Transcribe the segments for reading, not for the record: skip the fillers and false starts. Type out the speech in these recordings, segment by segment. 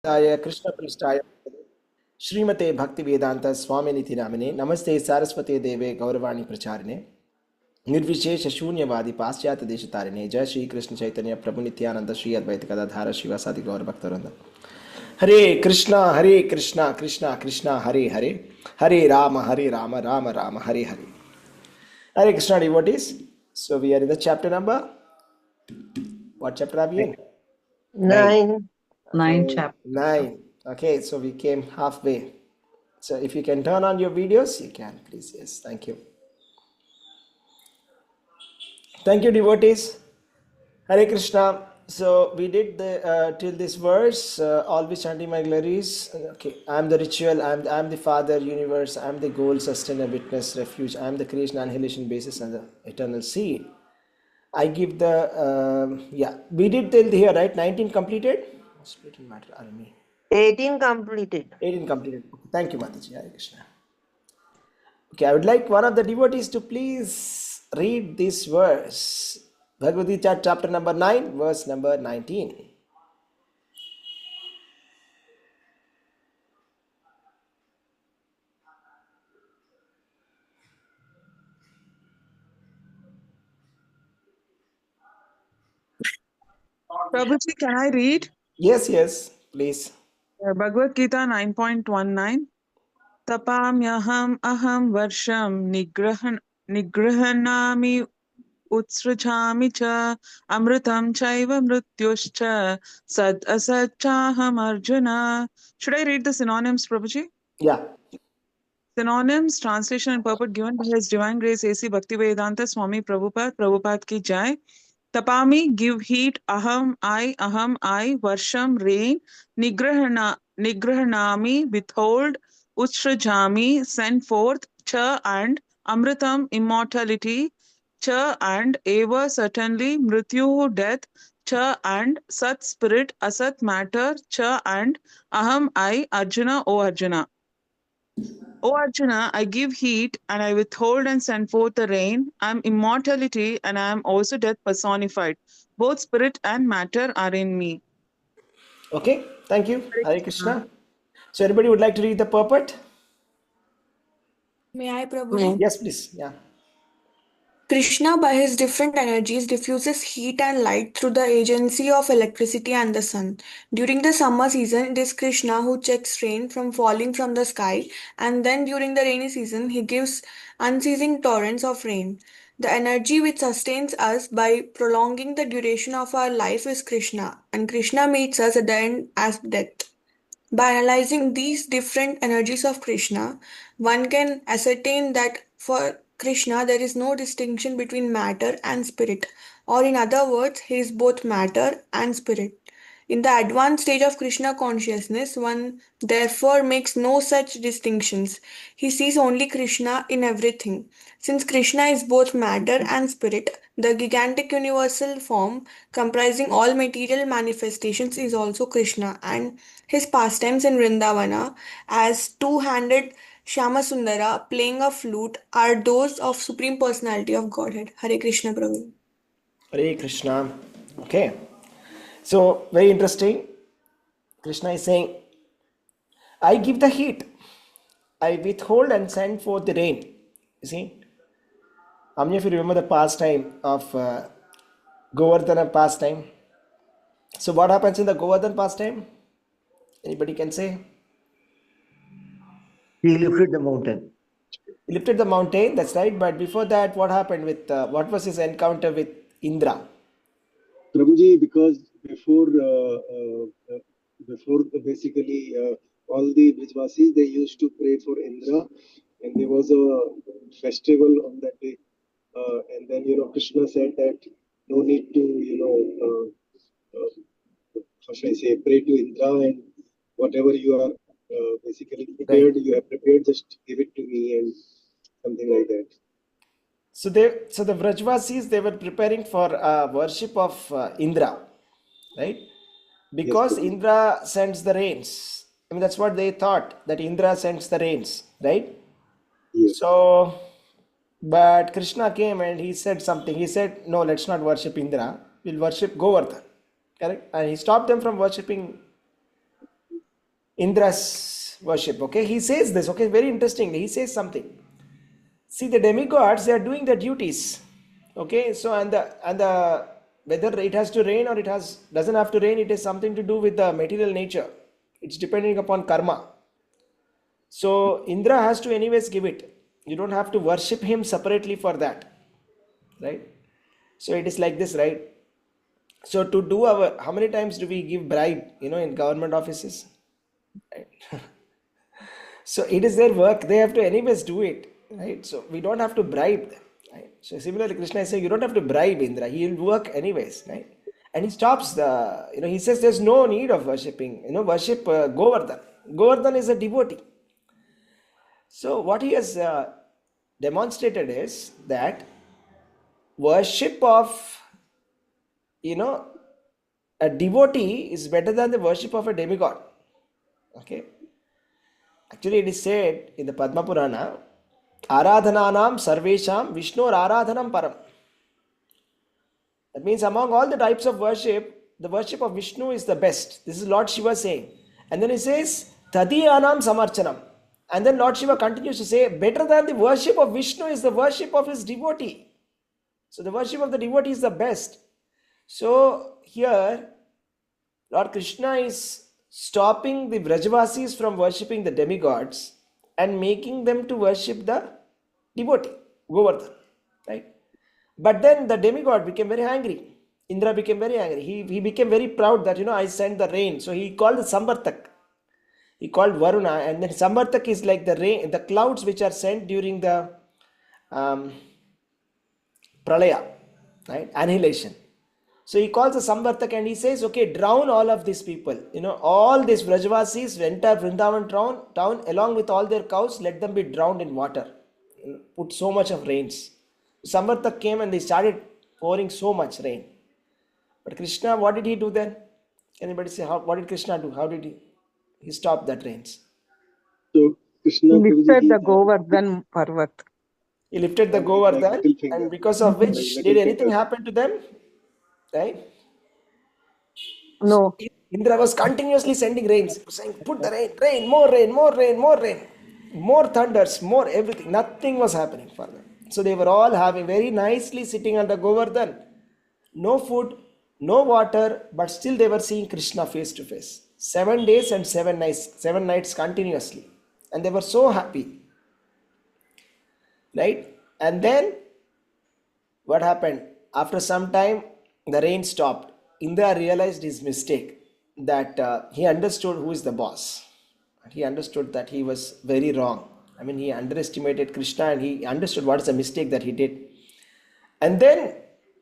Krishna Pristaya Srimate Bhakti Vedanta Swaminiti Namine Namaste Saraswate Deve Gauravani Pracharine Nirvishesha Shunyavadi Paschyata Deshatarine Jai Shri Krishna Chaitanya Prabhu Nityananda Shri Advaita Gadadhara Shivasadi Gaur Bhaktaranda Hare Krishna Krishna Krishna Hare Hare Hare Rama Rama Rama Hare Hare Hare Krishna devotees. So we are in the chapter number. What chapter are we in? 9. Nine Okay, chapter. 9. Okay, so we came halfway. So if you can turn on your videos, you can, please. Yes, thank you. Thank you, devotees. Hare Krishna. So we did the till this verse. Always chanting my glories. Okay, I am the ritual. I am the Father, universe. I am the goal, sustainer, witness, refuge. I am the creation, annihilation, basis, and the eternal seed. I give the yeah. We did till here, right? 19 completed. Split matter. Army. 18 completed. 18 completed. Okay, thank you, Mataji. Hare Krishna. Okay, I would like one of the devotees to please read this verse. Bhagavad Gita chapter number 9, verse number 19. Prabhuji, can I read? Yes, please. Bhagavad Gita 9.19. Tapamyaham aham varsham nigrahanami utsrachami cha amritam chaiva mrityuscha sad asachaham arjuna. Should I read the synonyms, Prabhuji? Yeah. Synonyms, translation and purport given by His Divine Grace A.C. Bhaktivedanta Swami Prabhupada, Prabhupada ki jai. Tapami, give heat, aham, I, varsham, rain, nigrahanami, withhold, utsrajami, send forth, cha and, amritam, immortality, cha and, eva, certainly, mrityu, death, cha and, sat, spirit, asat, matter, cha and, aham, I, Arjuna, O Arjuna. O Arjuna, I give heat and I withhold and send forth the rain. I am immortality and I am also death personified. Both spirit and matter are in me. Okay, thank you. Hare Hare Krishna. Krishna. So anybody would like to read the purport? May I, Prabhuji? Yes, please. Yeah. Krishna, by his different energies, diffuses heat and light through the agency of electricity and the sun. During the summer season, it is Krishna who checks rain from falling from the sky, and then during the rainy season, he gives unceasing torrents of rain. The energy which sustains us by prolonging the duration of our life is Krishna, and Krishna meets us at the end as death. By analyzing these different energies of Krishna, one can ascertain that for Krishna there is no distinction between matter and spirit, or in other words, he is both matter and spirit. In the advanced stage of Krishna consciousness, one therefore makes no such distinctions. He sees only Krishna in everything. Since Krishna is both matter and spirit, the gigantic universal form comprising all material manifestations is also Krishna, and his pastimes in Vrindavana as two-handed Shyamasundara playing a flute are those of Supreme Personality of Godhead. Hare Krishna Prabhu. Hare Krishna. Okay. So very interesting. Krishna is saying, I give the heat. I withhold and send forth the rain. You see? How many of you remember the pastime of Govardhana pastime? So what happens in the Govardhan pastime? Anybody can say? He lifted the mountain. He lifted the mountain, that's right. But before that, what happened with, what was his encounter with Indra? Prabhuji, because before basically all the Brijvasis, they used to pray for Indra, and there was a festival on that day. And then, Krishna said that no need to, how should I say, pray to Indra, and whatever you are basically prepared, Right. you have prepared, just give it to me, and something like that. So the Vrajvasis, they were preparing for worship of Indra, right? Yes, Because Prabhuji. Indra sends the rains. I mean, that's what they thought, that Indra sends the rains, right? Yes. So, but Krishna came and he said something. He said, no, let's not worship Indra. We'll worship Govardhan. Correct? And he stopped them from worshipping Indra's worship. Okay, he says this. Okay, very interestingly, he says something. See, the demigods, they are doing their duties. Okay, so and the whether it has to rain or doesn't have to rain, it is something to do with the material nature. It's depending upon karma. So Indra has to anyways give it. You don't have to worship him separately for that, right? So it is like this, right? So to do how many times do we give bribe, in government offices? Right? So it is their work. They have to anyways do it, right? So we don't have to bribe them, right? So similarly, Krishna is saying you don't have to bribe Indra. He will work anyways, right? And he stops he says there's no need of worshipping, worship Govardhan. Govardhan is a devotee. So what he has demonstrated is that worship of, a devotee is better than the worship of a demigod. Okay. Actually, it is said in the Padma Purana, Aradhananam Sarvesham Vishnur Aradhanam Param. That means among all the types of worship, the worship of Vishnu is the best. This is Lord Shiva saying. And then he says, Tadiyanam Samarchanam. And then Lord Shiva continues to say, better than the worship of Vishnu is the worship of his devotee. So the worship of the devotee is the best. So here, Lord Krishna is stopping the Vrajavasis from worshipping the demigods and making them to worship the devotee, Govardhan, right? But then the demigod became very angry. Indra became very angry. He became very proud that, I sent the rain. So he called the Samvartak. He called Varuna, and then Samvartak is like the rain, the clouds which are sent during the Pralaya, right? Annihilation. So he calls the Samvartak and he says, okay, drown all of these people. All these Vrajavasis, entire Vrindavan town, along with all their cows, let them be drowned in water. Put so much of rains. Samvartak came and they started pouring so much rain. But Krishna, what did he do then? Anybody say, what did Krishna do? How did he stop that rains? So Krishna Lifted the Prabhuji, Govardhan Parvat. He lifted the like Govardhan, little finger, and because of which, like did little anything finger. happen to them? Right? No. Indra was continuously sending rains, saying, put the rain, more rain, more rain, more rain, more thunders, more everything. Nothing was happening for them. So they were all having very nicely sitting on the Govardhan. No food, no water, but still they were seeing Krishna face to face. 7 days and 7 nights continuously. And they were so happy. Right? And then what happened? After some time, the rain stopped. Indra realized his mistake, that he understood who is the boss. He understood that he was very wrong. I mean, he underestimated Krishna and he understood what is the mistake that he did. And then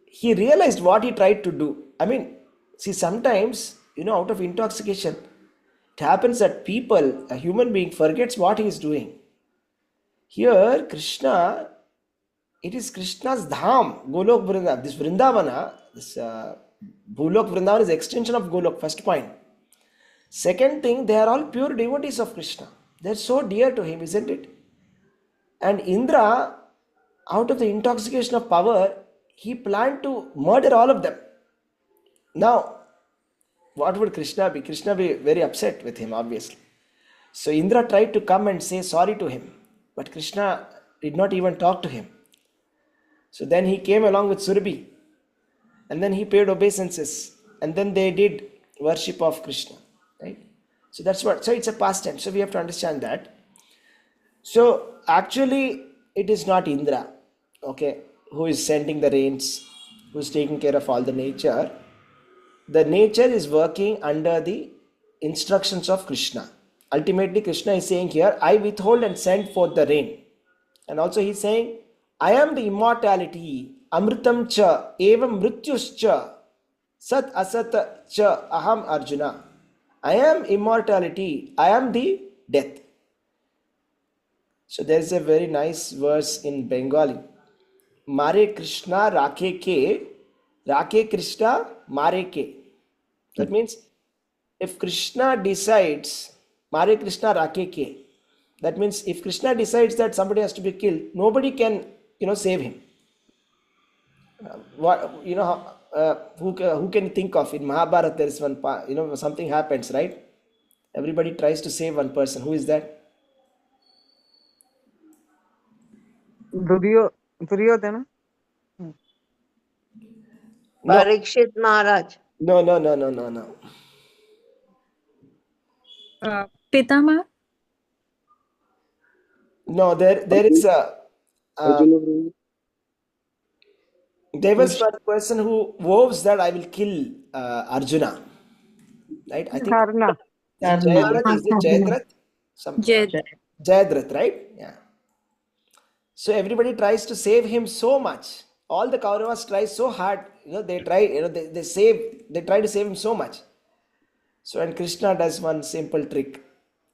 he realized what he tried to do. I mean, see, sometimes, out of intoxication, it happens that a human being, forgets what he is doing. Here, Krishna, it is Krishna's Dham, Golok Vrindavan. This Vrindavana, this Bhulok Vrindavan is extension of Golok, first point. Second thing, they are all pure devotees of Krishna. They are so dear to him, isn't it? And Indra, out of the intoxication of power, he planned to murder all of them. Now, what would Krishna be? Krishna be very upset with him, obviously. So Indra tried to come and say sorry to him, but Krishna did not even talk to him. So then he came along with Surabhi, and then he paid obeisances, and then they did worship of Krishna, right? So that's what. So it's a pastime. So we have to understand that. So actually, it is not Indra, okay, who is sending the rains, who is taking care of all the nature. The nature is working under the instructions of Krishna. Ultimately, Krishna is saying here, I withhold and send forth the rain. And also he is saying, I am the immortality, amritam cha, evam mrityus cha, sat asat cha, aham Arjuna. I am immortality, I am the death. So there is a very nice verse in Bengali. Mare Krishna rakhe Krishna mare ke. That means if Krishna decides, Mare Krishna rakhe ke. That means if Krishna decides that somebody has to be killed, nobody can, save him. Who can think of in Mahabharata? There is one, something happens, right? Everybody tries to save one person. Who is that? Duryodhana. No, Parikshit Maharaj. no. Pitama? No, there is a Arjuna Prabhu. there was one person who vows that I will kill Arjuna. Right? I think Karna. is it Karna. Jayadrath? Is it Jayadrath? Some Jed. Jayadrath, right? Yeah. So everybody tries to save him so much. All the Kauravas try so hard. They try. They try to save him so much. So and Krishna does one simple trick,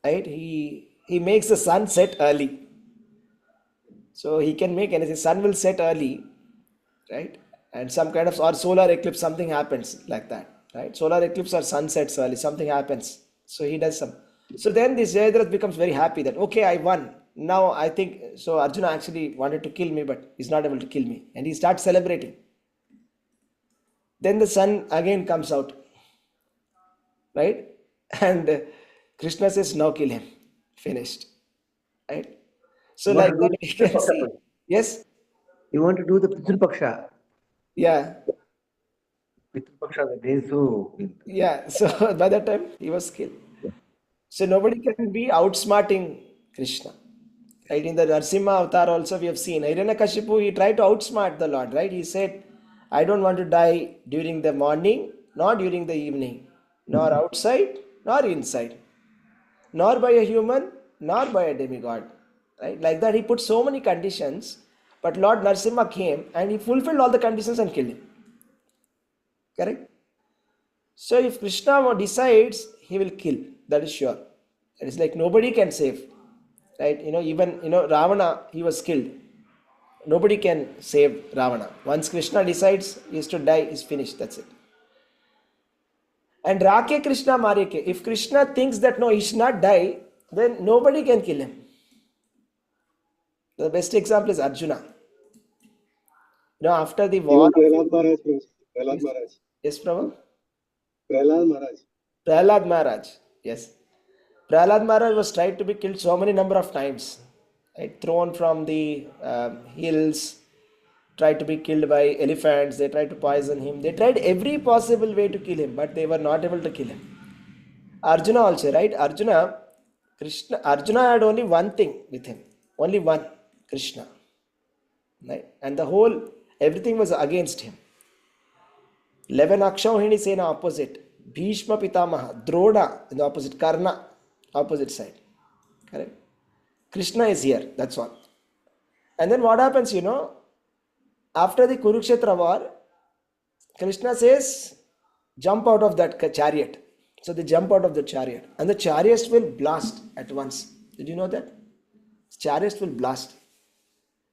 right? He makes the sun set early. So he can make anything. Sun will set early, right? And some kind of or solar eclipse, something happens like that, right? Solar eclipse or sun sets early, something happens. So he does some. So then this Jayadratha becomes very happy that okay, I won. Now I think so. Arjuna actually wanted to kill me, but he's not able to kill me, and he starts celebrating. Then the sun again comes out, right? And Krishna says, "Now kill him." Finished, right? So You want like to do that the we Pitru can see. Paksha? Yes, You want to do the Pitru Paksha? yeah, Pitru Paksha, the days who. yeah. So by that time he was killed. So nobody can be outsmarting Krishna. Right? In the Narsimha avatar also we have seen Hiranyakashipu, he tried to outsmart the Lord, right? He said, I don't want to die during the morning, nor during the evening, nor outside, nor inside, nor by a human, nor by a demigod. Right? Like that he put so many conditions, but Lord Narsimha came and he fulfilled all the conditions and killed him. Correct? So if Krishna decides, he will kill. That is sure. It is like nobody can save. Right? Even Ravana, he was killed. Nobody can save Ravana. Once Krishna decides he is to die, he's finished. That's it. And Rake Krishna Mareke. If Krishna thinks that no, he should not die, then nobody can kill him. The best example is Arjuna. After the war. Even Prahlad Maharaj. Prahlad Maharaj. Yes, Prabhu? Prahlad Maharaj. Prahlad Maharaj. Yes. Prahlad Maharaj was tried to be killed so many number of times. Right? Thrown from the hills, tried to be killed by elephants, they tried to poison him. They tried every possible way to kill him, but they were not able to kill him. Arjuna also, right? Arjuna had only one thing with him. Only one, Krishna. Right? And everything was against him. 11 Akshauhini Sena opposite. Bhishma Pitamaha, Drona in the opposite, Karna, opposite side. Correct? Krishna is here, that's all. And then what happens, after the Kurukshetra war, Krishna says, jump out of that chariot. So they jump out of the chariot. And the chariots will blast at once. Did you know that? Chariots will blast.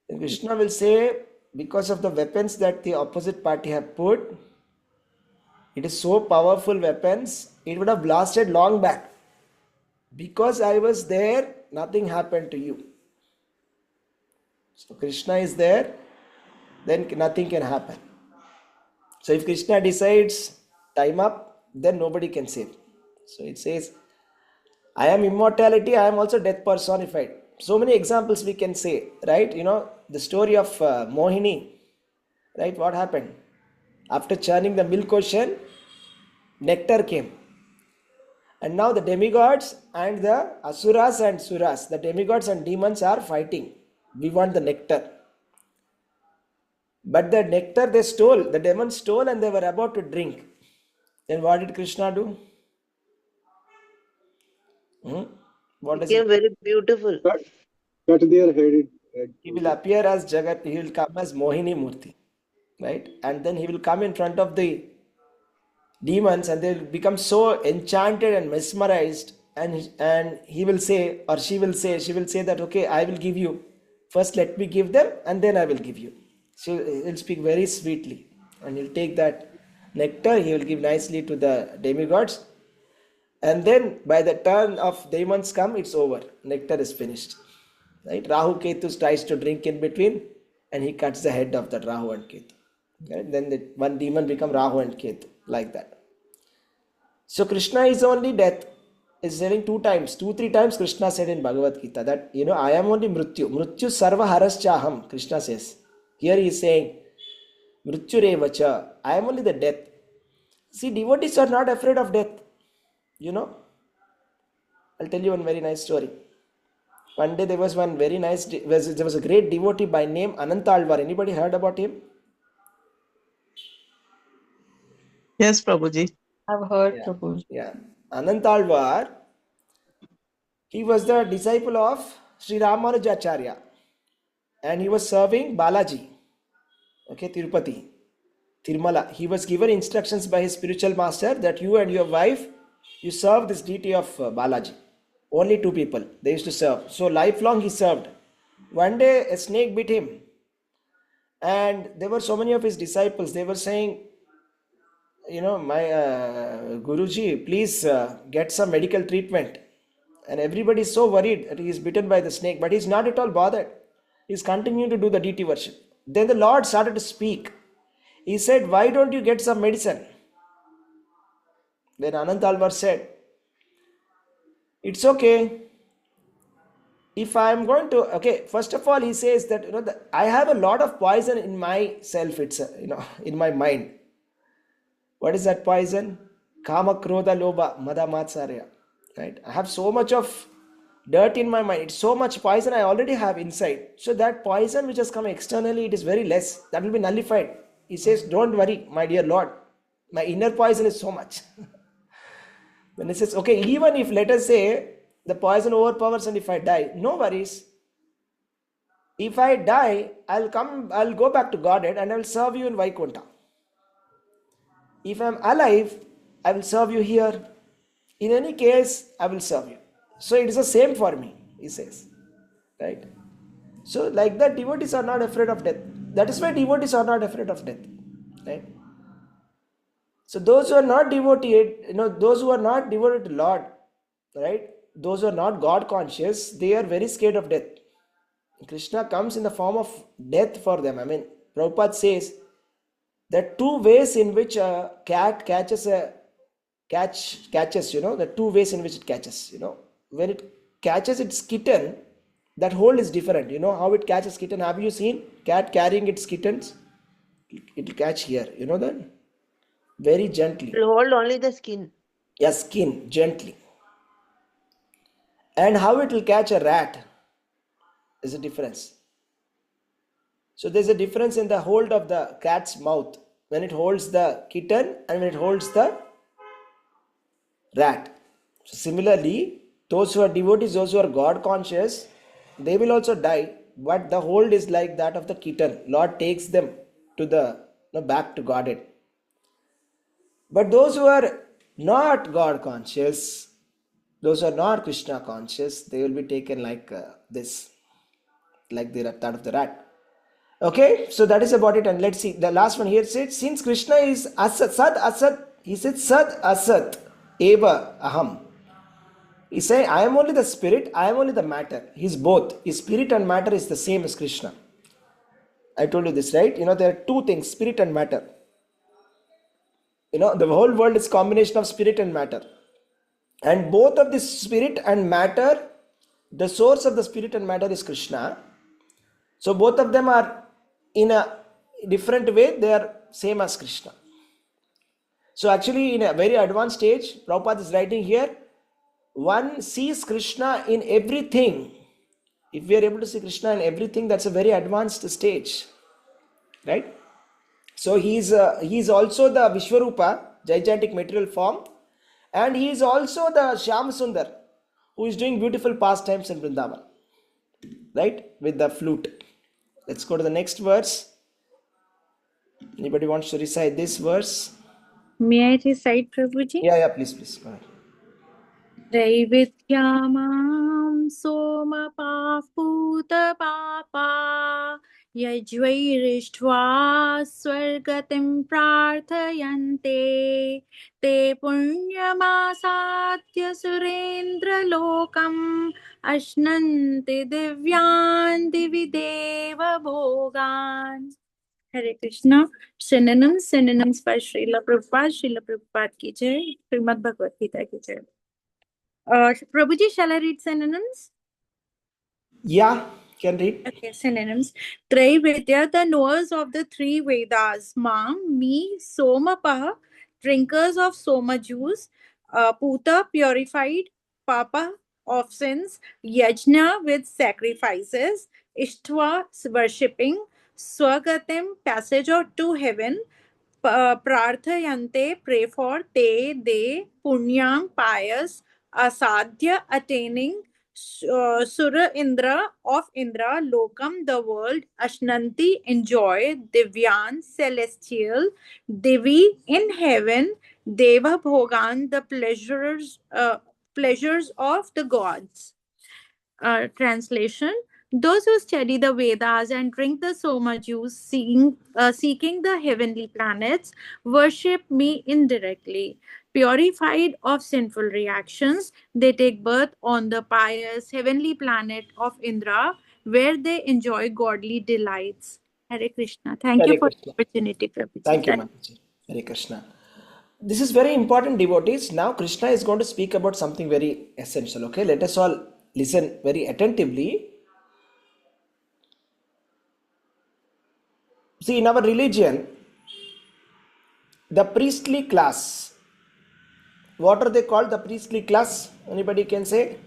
And Krishna will say, because of the weapons that the opposite party have put, it is so powerful weapons, it would have blasted long back. Because I was there, nothing happened to you. So Krishna is there, then nothing can happen. So if Krishna decides time up, then nobody can save. So it says, I am immortality, I am also death personified. So many examples we can say, right? The story of Mohini, right? What happened? After churning the milk ocean, nectar came. And now the demigods and the asuras and suras, the demigods and demons are fighting. We want the nectar. But the nectar they stole, the demons stole and they were about to drink. Then what did Krishna do? What does Became very beautiful. Cut their head. He will appear as Jagat, he will come as Mohini Murti. Right? And then he will come in front of the demons and they will become so enchanted and mesmerized, and he will say, or she will say that, okay, I will give you. First let me give them and then I will give you. So he'll speak very sweetly and he'll take that nectar, he will give nicely to the demigods, and then by the turn of demons come, it's over. Nectar is finished. Right? Rahu Ketu tries to drink in between and he cuts the head of that Rahu and Ketu. Right? Then one demon become Rahu and Ketu, like that. So Krishna is only death. is telling two times, 2-3 times Krishna said in Bhagavad Gita that, I am only Mrityu. Mrityu sarva haraschaham, Krishna says. Here he is saying, Mrityu revacha, I am only the death. See, devotees are not afraid of death. I'll tell you one very nice story. One day there was one very nice, there was a great devotee by name Anantalvar. Anybody heard about him? Yes, Prabhuji. I've heard, Yeah. Prabhuji. Yeah. Anantalvar, he was the disciple of Sri Ramanujacharya and he was serving Balaji, okay, Tirupati, Tirumala. He was given instructions by his spiritual master that you and your wife, you serve this deity of Balaji. Only 2 people they used to serve. So lifelong he served. One day a snake bit him and there were so many of his disciples. They were saying, my Guruji, please get some medical treatment. And everybody is so worried that he is bitten by the snake, but he's not at all bothered. He's continuing to do the deity worship. Then the Lord started to speak. He said, why don't you get some medicine? Then Anantalvar said, it's okay. If I am going to, okay, first of all, he says that, I have a lot of poison in myself, it's, in my mind. What is that poison? Kama, Krodha, Lobha, Mada, Matsarya. Right? I have so much of dirt in my mind. It's so much poison I already have inside. So that poison which has come externally, it is very less. That will be nullified. He says, don't worry, my dear Lord. My inner poison is so much. Then he says, okay, even if, let us say, the poison overpowers and if I die, no worries. If I die, I'll go back to Godhead and I'll serve you in Vaikuntha. If I'm alive, I will serve you here. In any case, I will serve you. So it is the same for me, he says. Right? So like that, devotees are not afraid of death. That is why devotees are not afraid of death. Right? So those who are not devoted, those who are not devoted to Lord, right? Those who are not God conscious, they are very scared of death. Krishna comes in the form of death for them. I mean, Prabhupada says there are 2 ways in which a cat catches, the 2 ways in which it catches, when it catches its kitten, that hold is different. You know how it catches kitten? Have you seen cat carrying its kittens? It will catch here, you know that? Very gently. It will hold only the skin. Yeah, skin, gently. And how it will catch a rat is a difference. So there's a difference in the hold of the cat's mouth when it holds the kitten and when it holds the rat. So similarly, those who are devotees, those who are God conscious, they will also die, but the hold is like that of the kitten. Lord takes them to back to Godhead. But those who are not God conscious, those who are not Krishna conscious, they will be taken like this, like that of the rat. Okay, so that is about it. And let's see the last one here. Said, since Krishna is asat, sad asat, he said sad asat eva aham. He said, I am only the spirit, I am only the matter. He's both. His spirit and matter is the same as Krishna. I told you this, right? There are 2 things, spirit and matter. The whole world is combination of spirit and matter. And both of this spirit and matter, the source of the spirit and matter is Krishna. So both of them are in a different way, they are same as Krishna. So actually in a very advanced stage, Prabhupada is writing here, one sees Krishna in everything. If we are able to see Krishna in everything, that's a very advanced stage. Right? So he is also the Vishwarupa, gigantic material form. And he is also the Shyam Sundar, who is doing beautiful pastimes in Vrindavan. Right? With the flute. Let's go to the next verse. Anybody wants to recite this verse? May I recite, Prabhuji? Yeah, please. Go ahead. त्रैविद्यामां सोमपापूतपापा यज्वैरिष्ट्वा स्वर्गतिं प्रार्थयन्ते ते पुण्यमासाद्य सुरेन्द्रलोकम् अश्नन्ति दिव्यान् दिवि देव भोगान्. Hare Krishna. Synonyms for Srila Prabhupada. Srila Prabhupada ki jai. Srimad Bhagavad Gita ki jai. Prabhuji, shall I read synonyms? Yeah, can read. Okay, synonyms. Traivedya, the knowers of the three Vedas. Mam, me, Somapaha, drinkers of Soma juice. Puta, purified. Papa, of sins. Yajna, with sacrifices. Ishtva, worshipping. Swagatim, passage to heaven. Prarthayante, pray for. Te, they. Punyam, pious. Asadhya, attaining. Sura Indra of Indra, Lokam, the world, Ashnanti, enjoy, Divyan, celestial, Devi, in heaven, Deva Bhogan, the pleasures of the gods. Translation: those who study the Vedas and drink the Soma juice, seeking the heavenly planets, worship me indirectly. Purified of sinful reactions, they take birth on the pious heavenly planet of Indra, where they enjoy godly delights. Hare Krishna. Thank you Hare for Krishna. the opportunity, Prabhuji. Thank you, Mataji. Hare Krishna. This is very important, devotees. Now, Krishna is going to speak about something very essential. Okay, let us all listen very attentively. See, in our religion, the priestly class, what are they called? The priestly class? Anybody can say?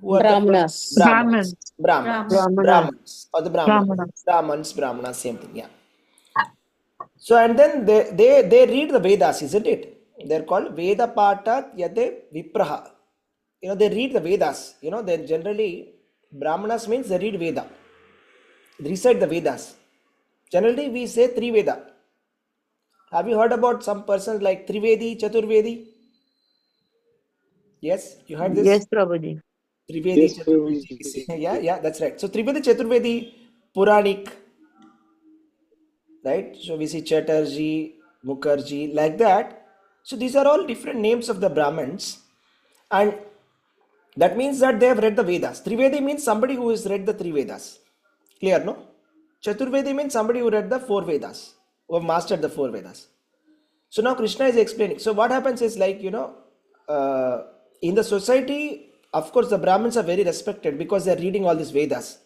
Who are the Brahmanas. Brahmins? Brahmin. Brahmins. Brahmana. Brahmins. Or the Brahmins. Brahmanas. Brahmins, same thing. Yeah. So, and then they read the Vedas, isn't it? They're called Veda Patat Yate Vipraha. They read the Vedas. They generally, Brahmanas means they read Veda. They recite the Vedas. Generally, we say Triveda. Have you heard about some persons like Trivedi, Chaturvedi? Yes, you heard this? Yes, Prabhuji. Trivedi, Yes, Chaturvedi. Yeah, that's right. So Trivedi, Chaturvedi, Puranik, right? So we see Chatterjee, Mukherjee, like that. So these are all different names of the Brahmins, and that means that they have read the Vedas. Trivedi means somebody who has read the three Vedas. Clear, no? Chaturvedi means somebody who read the four Vedas, who have mastered the four Vedas. So now Krishna is explaining. So what happens is like, in the society, of course, the Brahmins are very respected because they are reading all these Vedas.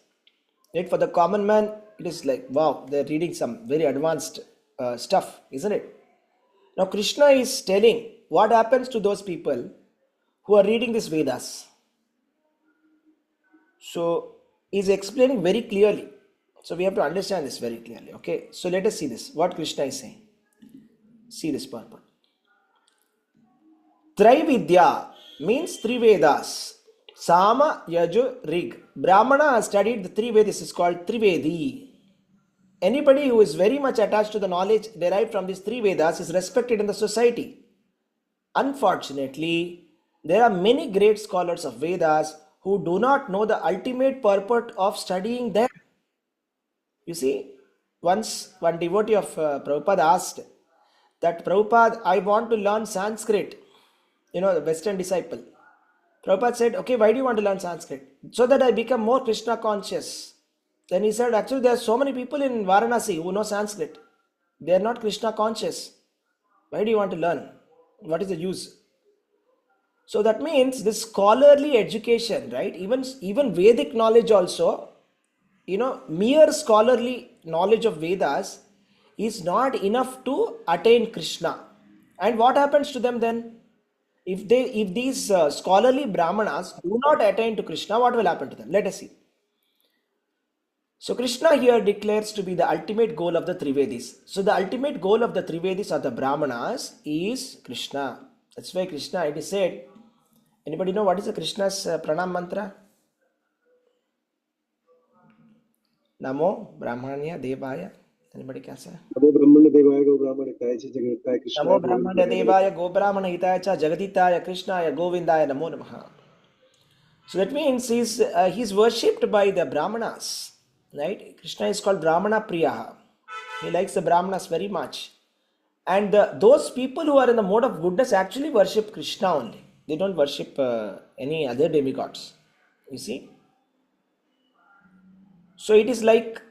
Right? For the common man, it is like, wow, they're reading some very advanced stuff, isn't it? Now Krishna is telling what happens to those people who are reading these Vedas. So he's explaining very clearly. So we have to understand this very clearly. Okay. So let us see this. What Krishna is saying. See this purport. Trividya means three Vedas. Sama, Yaju, Rig. Brahmana has studied the three Vedas. Is called Trivedi. Anybody who is very much attached to the knowledge derived from these three Vedas is respected in the society. Unfortunately, there are many great scholars of Vedas who do not know the ultimate purport of studying them. You see, once one devotee of Prabhupada asked that, Prabhupada, I want to learn Sanskrit, the Western disciple. Prabhupada said, okay, why do you want to learn Sanskrit? So that I become more Krishna conscious. Then he said, actually, there are so many people in Varanasi who know Sanskrit. They are not Krishna conscious. Why do you want to learn? What is the use? So that means this scholarly education, right? Even Vedic knowledge also, mere scholarly knowledge of Vedas is not enough to attain Krishna. And what happens to them then? If these scholarly Brahmanas do not attain to Krishna, what will happen to them? Let us see. So Krishna here declares to be the ultimate goal of the Trivedis. So the ultimate goal of the Trivedis or the Brahmanas is Krishna. That's why Krishna, it is said, anybody know what is the Krishna's pranam mantra? Namo Brahmanya Devaya. Anybody can say? Namo Brahmana Devaya Go Brahmana Hitaya Cha Jagaditaya Krishna. Namo Brahmanya Devaya Go Brahmana Hitaya Cha Jagaditaya Krishnaya Govindaya Namo Namaha. So that means he's worshipped by the Brahmanas. Right? Krishna is called Brahmana Priyaha. He likes the Brahmanas very much. And those people who are in the mode of goodness actually worship Krishna only. They don't worship any other demigods. You see? So it is like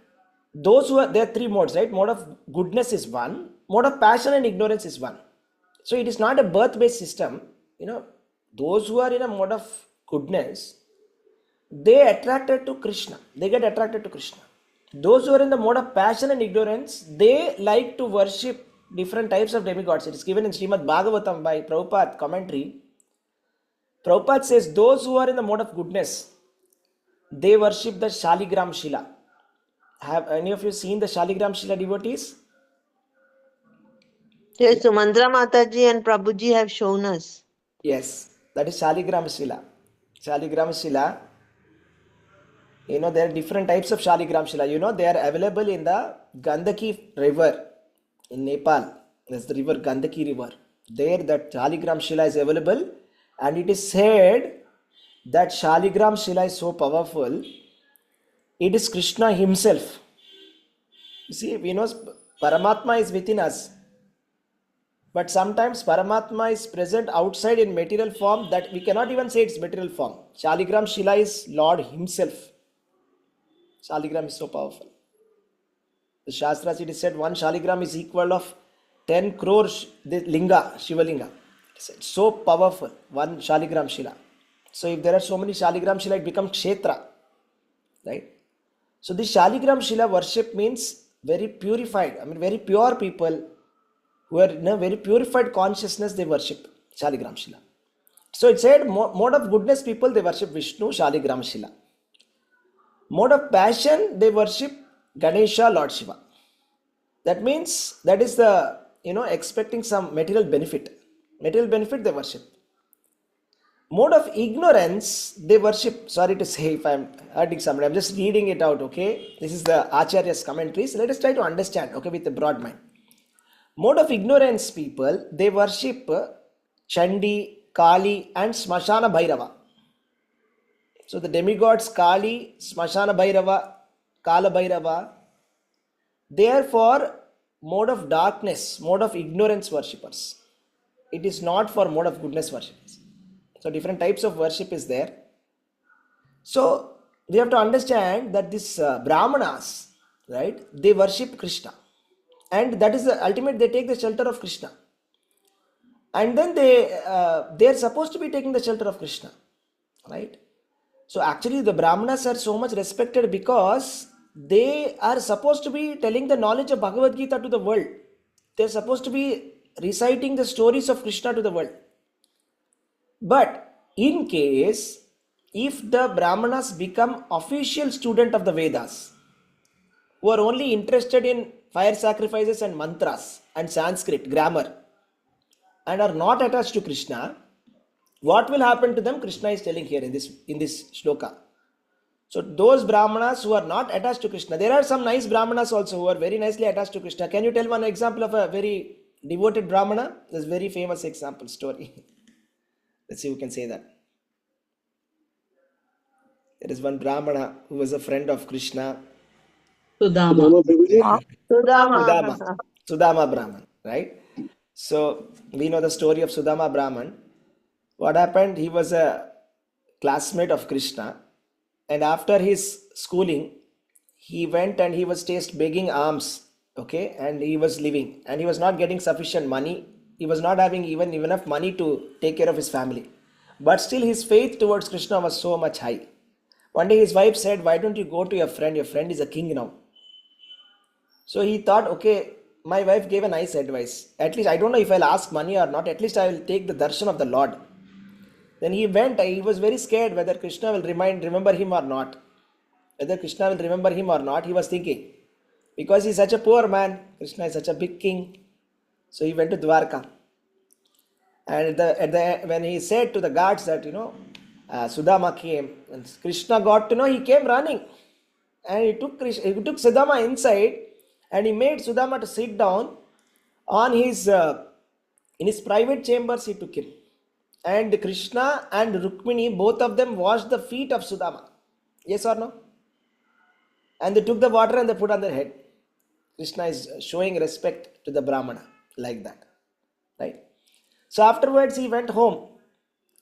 those who are, there are three modes, right? Mode of goodness is one. Mode of passion and ignorance is one. So it is not a birth-based system. those who are in a mode of goodness, they attracted to Krishna. They get attracted to Krishna. Those who are in the mode of passion and ignorance, they like to worship different types of demigods. It is given in Srimad Bhagavatam by Prabhupada commentary. Prabhupada says those who are in the mode of goodness, they worship the Shaligram Shila. Have any of you seen the Shaligram Shila devotees? Yes, Sumandra Mataji and Prabhuji have shown us. Yes, that is Shaligram Shila. Shaligram Shila, there are different types of Shaligram Shila. They are available in the Gandaki river in Nepal. There's the river Gandaki river. There that Shaligram Shila is available, and it is said that Shaligram Shila is so powerful, it is Krishna himself. You see, Paramatma is within us. But sometimes Paramatma is present outside in material form that we cannot even say it's material form. Shaligram Shila is Lord himself. Shaligram is so powerful. The Shastras, it is said 1 Shaligram is equal of 10 crore Linga, Shiva Linga. It's so powerful, 1 Shaligram Shila. So if there are so many Shaligram Shila, it becomes Kshetra. Right? So this Shaligram Shila worship means very purified, very pure people who are in a very purified consciousness, they worship Shaligram Shila. So it said mode of goodness people, they worship Vishnu, Shaligram Shila. Mode of passion, they worship Ganesha, Lord Shiva. That means that is the, expecting some material benefit. Material benefit they worship. Mode of ignorance, they worship, sorry to say if I'm hurting somebody, I'm just reading it out, okay? This is the Acharya's commentaries. Let us try to understand, okay, with a broad mind. Mode of ignorance people, they worship Chandi, Kali and Smashana Bhairava. So the demigods Kali, Smashana Bhairava, Kala Bhairava, they are for mode of darkness, mode of ignorance worshippers. It is not for mode of goodness worshippers. So different types of worship is there. So we have to understand that this Brahmanas, right, they worship Krishna. And that is the ultimate, they take the shelter of Krishna. And then they are supposed to be taking the shelter of Krishna. Right? So actually the Brahmanas are so much respected because they are supposed to be telling the knowledge of Bhagavad Gita to the world. They are supposed to be reciting the stories of Krishna to the world. But in case, if the Brahmanas become official student of the Vedas, who are only interested in fire sacrifices and mantras and Sanskrit grammar, and are not attached to Krishna, what will happen to them? Krishna is telling here in this shloka. So those Brahmanas who are not attached to Krishna, there are some nice Brahmanas also who are very nicely attached to Krishna. Can you tell one example of a very devoted Brahmana? There's a very famous example story. Let's see who can say that. There is one Brahmana who was a friend of Krishna. Sudama Prabhuji? Sudama Brahman, right? So we know the story of Sudama Brahman. What happened? He was a classmate of Krishna, and after his schooling, he went and he was just begging alms, okay, and he was living, and he was not getting sufficient money. He was not having even enough money to take care of his family. But still his faith towards Krishna was so much high. One day his wife said, why don't you go to your friend? Your friend is a king now. So he thought, okay, my wife gave a nice advice. At least I don't know if I'll ask money or not. At least I will take the darshan of the Lord. Then he went. He was very scared whether Krishna will remember him or not. Whether Krishna will remember him or not, he was thinking. Because he is such a poor man, Krishna is such a big king. So he went to Dwarka. And when he said to the guards that, Sudama came, and Krishna got to know, he came running. And he took Sudama inside, and he made Sudama to sit down on his, in his private chambers. He took him. And Krishna and Rukmini, both of them washed the feet of Sudama. Yes or no? And they took the water and they put on their head. Krishna is showing respect to the Brahmana like that. Right? So afterwards he went home.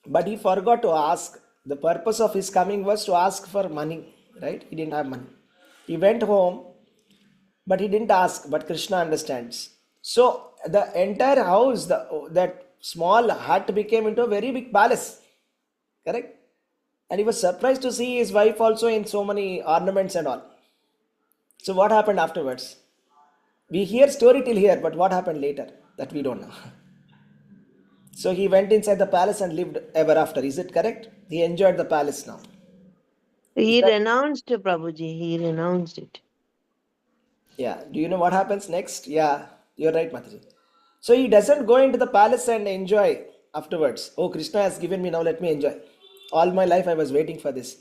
But he forgot to ask. The purpose of his coming was to ask for money. Right? He didn't have money. He went home, but he didn't ask. But Krishna understands. So the entire house, that small hut became into a very big palace. Correct? And he was surprised to see his wife also in so many ornaments and all. So what happened afterwards? We hear story till here, but what happened later? That we don't know. So he went inside the palace and lived ever after. Is it correct? He enjoyed the palace now. He renounced, Prabhuji. He renounced it. Yeah. Do you know what happens next? Yeah, you're right, Mataji. So he doesn't go into the palace and enjoy afterwards. Oh, Krishna has given me, now let me enjoy. All my life I was waiting for this.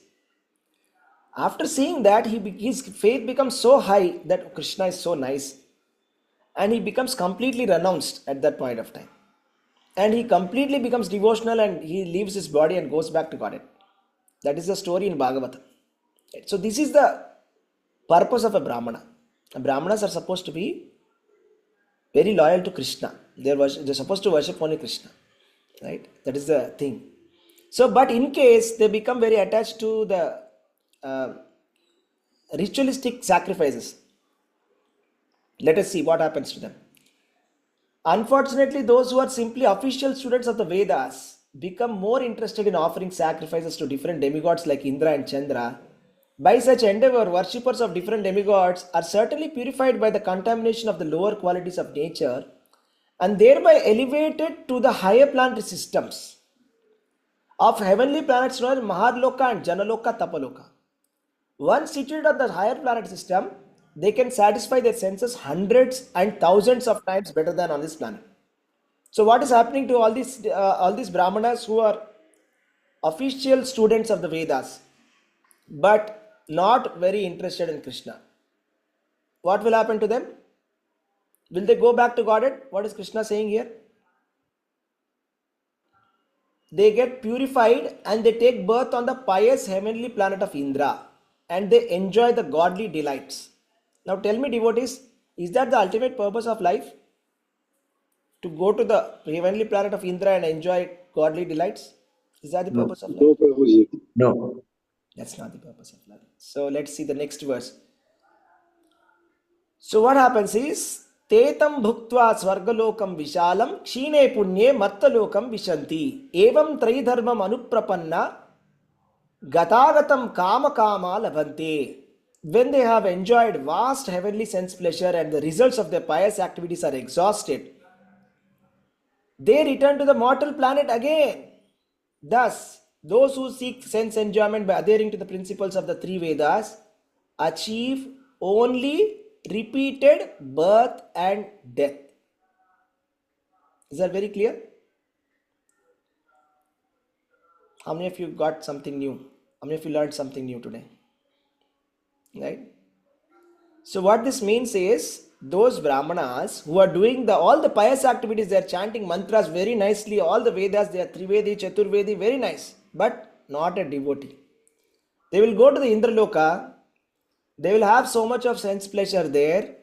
After seeing that, his faith becomes so high that Krishna is so nice. And he becomes completely renounced at that point of time. And he completely becomes devotional and he leaves his body and goes back to Godhead. That is the story in Bhagavad. So this is the purpose of a Brahmana. Brahmanas are supposed to be very loyal to Krishna. They're supposed to worship only Krishna. Right? That is the thing. So, but in case they become very attached to the ritualistic sacrifices, let us see what happens to them. Unfortunately, those who are simply official students of the Vedas become more interested in offering sacrifices to different demigods like Indra and Chandra. By such endeavor, worshippers of different demigods are certainly purified by the contamination of the lower qualities of nature and thereby elevated to the higher planetary systems of heavenly planets known as Maharloka and Janaloka, Tapaloka. Once situated on the higher planet system, they can satisfy their senses hundreds and thousands of times better than on this planet. So what is happening to all these Brahmanas who are official students of the Vedas, but not very interested in Krishna? What will happen to them? Will they go back to Godhead? What is Krishna saying here? They get purified and they take birth on the pious heavenly planet of Indra and they enjoy the godly delights. Now tell me, devotees, is that the ultimate purpose of life? To go to the heavenly planet of Indra and enjoy godly delights? Is that the purpose of life? No, Prabhuji. No. That's not the purpose of life. So let's see the next verse. So what happens is, Tetam bhuktva swargalokam vishalam kshine punye mattalokam vishanti evam tridharmam anuprapanna gatagatam kama kama labhante. When they have enjoyed vast heavenly sense pleasure and the results of their pious activities are exhausted, they return to the mortal planet again. Thus, those who seek sense enjoyment by adhering to the principles of the three Vedas achieve only repeated birth and death. Is that very clear? How many of you got something new? How many of you learned something new today? Right? So what this means is, those Brahmanas who are doing all the pious activities, they are chanting mantras very nicely, all the Vedas, they are Trivedi, Chaturvedi, very nice, but not a devotee. They will go to the Indraloka, they will have so much of sense pleasure there,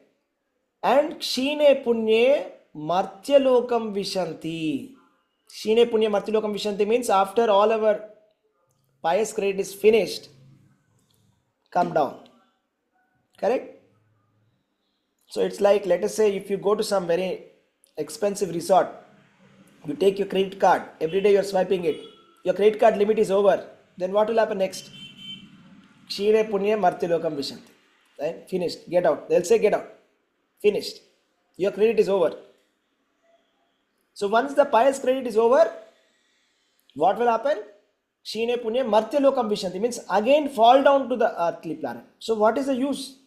and Kshine Punye Martyalokam Vishanti. Kshine Punye Martyalokam Vishanti means after all our pious credit is finished, come down. Correct? So it's like, let us say, if you go to some very expensive resort, you take your credit card, every day you are swiping it, your credit card limit is over, then what will happen next? Kshire Punya Martilokam Vishanti. Right? Finished. Get out. They'll say get out. Finished. Your credit is over. So once the pious credit is over, what will happen? Kshine Punya Martilokam Vishanti means again fall down to the earthly planet. So what is the use?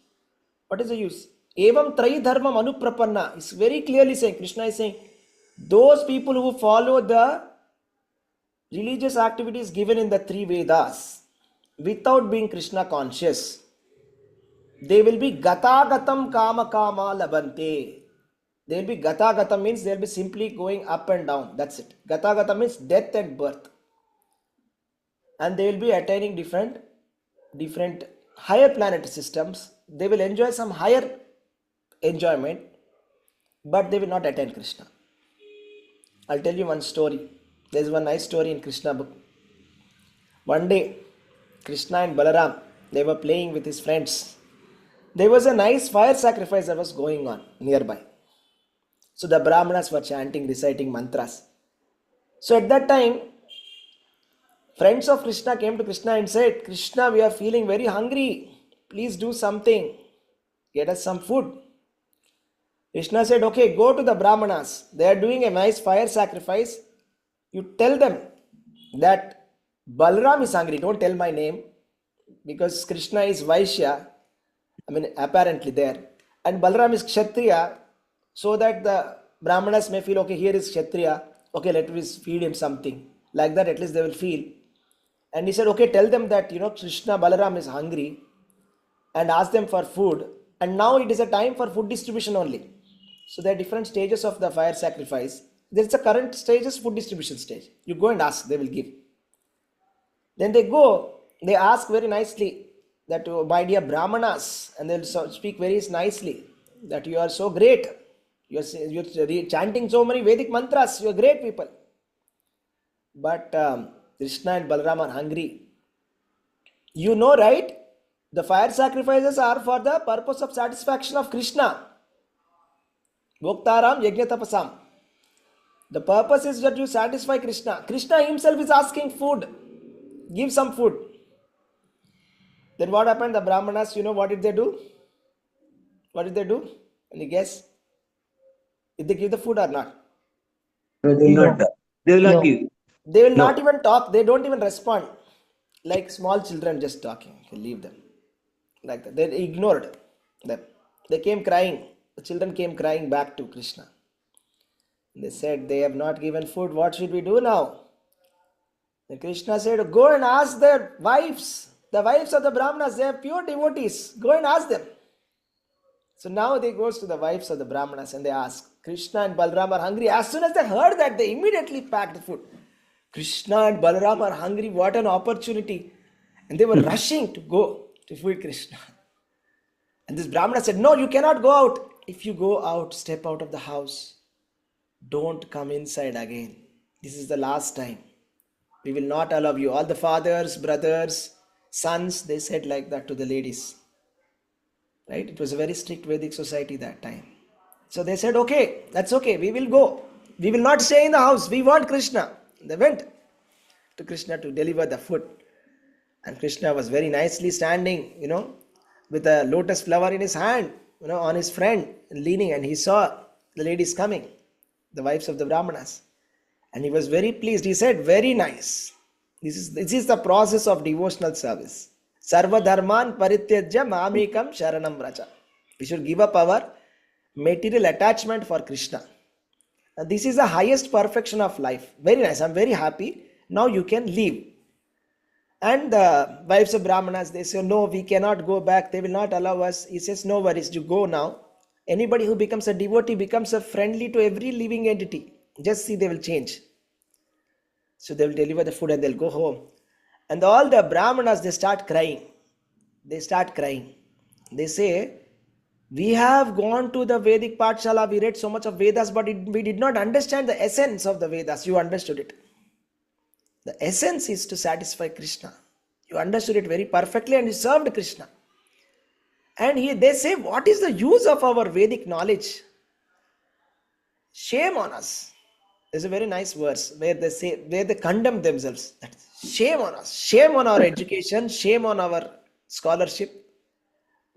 What is the use? Evam Trai Dharmam Anuprapanna is very clearly saying, Krishna is saying, those people who follow the religious activities given in the three Vedas without being Krishna conscious, they will be Gatagatam Kama Kama Labante. They will be Gatagatam means they will be simply going up and down. That's it. Gatagatam means death and birth. And they will be attaining different higher planetary systems. They will enjoy some higher enjoyment, but they will not attain Krishna. I'll tell you one story. There's one nice story in Krishna book. One day, Krishna and Balaram, they were playing with his friends. There was a nice fire sacrifice that was going on nearby. So the Brahmanas were chanting, reciting mantras. So at that time, friends of Krishna came to Krishna and said, Krishna, we are feeling very hungry. Please do something. Get us some food. Krishna said, okay, go to the Brahmanas. They are doing a nice fire sacrifice. You tell them that Balram is hungry. Don't tell my name because Krishna is Vaishya. I mean, apparently there. And Balram is Kshatriya, so that the Brahmanas may feel, okay, here is Kshatriya. Okay, let us feed him something. Like that, at least they will feel. And he said, okay, tell them that, Krishna Balaram is hungry and ask them for food. And now it is a time for food distribution only. So there are different stages of the fire sacrifice. There is a current stage is food distribution stage. You go and ask, they will give. Then they go, they ask very nicely that, my dear Brahmanas, and they'll speak very nicely that you are so great. You're chanting so many Vedic mantras. You're great people. But Krishna and Balaram are hungry. You know, right? The fire sacrifices are for the purpose of satisfaction of Krishna. Bhoktaram Yajna Tapasam. The purpose is that you satisfy Krishna. Krishna himself is asking food. Give some food. Then what happened? The Brahmanas, what did they do? What did they do? Any guess? Did they give the food or not? No, they will not. They will not give. They will No. not even talk. They don't even respond. Like small children just talking. Okay, leave them. Like that. They ignored them. They came crying. The children came crying back to Krishna. They said, they have not given food. What should we do now? And Krishna said, go and ask their wives. The wives of the Brahmanas, they are pure devotees. Go and ask them. So now they goes to the wives of the Brahmanas and they ask, Krishna and Balaram are hungry. As soon as they heard that, they immediately packed the food. Krishna and Balaram are hungry. What an opportunity. And they were rushing to go to feed Krishna. And this Brahmana said, no, you cannot go out. If you go out, step out of the house. Don't come inside again. This is the last time. We will not allow you. All the fathers, brothers, sons, they said like that to the ladies. Right? It was a very strict Vedic society that time. So they said, okay, that's okay. We will go. We will not stay in the house. We want Krishna. They went to Krishna to deliver the food. And Krishna was very nicely standing, with a lotus flower in his hand, on his friend, leaning, and he saw the ladies coming, the wives of the Brahmanas. And he was very pleased. He said, very nice. This is the process of devotional service. Sarva dharman parityajya mamekam sharanam vraja. We should give up our material attachment for Krishna. And this is the highest perfection of life. Very nice. I'm very happy. Now you can leave. And the wives of Brahmanas, they say, no, we cannot go back. They will not allow us. He says, no worries, you go now. Anybody who becomes a devotee becomes a friendly to every living entity. Just see, they will change. So they will deliver the food and they'll go home. And all the Brahmanas, they start crying. They start crying. They say, we have gone to the Vedic Pathshala, we read so much of Vedas, but we did not understand the essence of the Vedas. You understood it. The essence is to satisfy Krishna. You understood it very perfectly and you served Krishna. And they say, what is the use of our Vedic knowledge? Shame on us. There's a very nice verse where they condemn themselves. Shame on us. Shame on our education. Shame on our scholarship.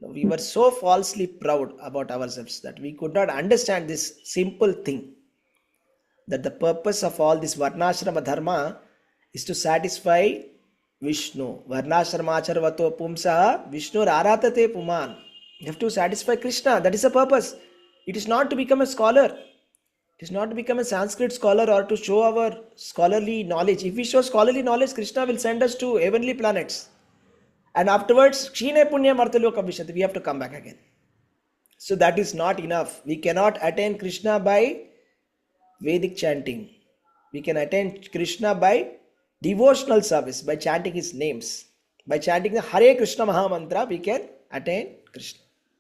We were so falsely proud about ourselves that we could not understand this simple thing. That the purpose of all this Varnashrama Dharma is to satisfy Vishnu. Varnashramacharvato pumsaha Vishnu aratate puman. You have to satisfy Krishna. That is the purpose. It is not to become a scholar. It is not to become a Sanskrit scholar or to show our scholarly knowledge. If we show scholarly knowledge, Krishna will send us to heavenly planets. And afterwards, Kshine Punya Martaloka Vishati, we have to come back again. So that is not enough. We cannot attain Krishna by Vedic chanting. We can attain Krishna by devotional service, by chanting his names. By chanting the Hare Krishna Maha Mantra, we can attain Krishna.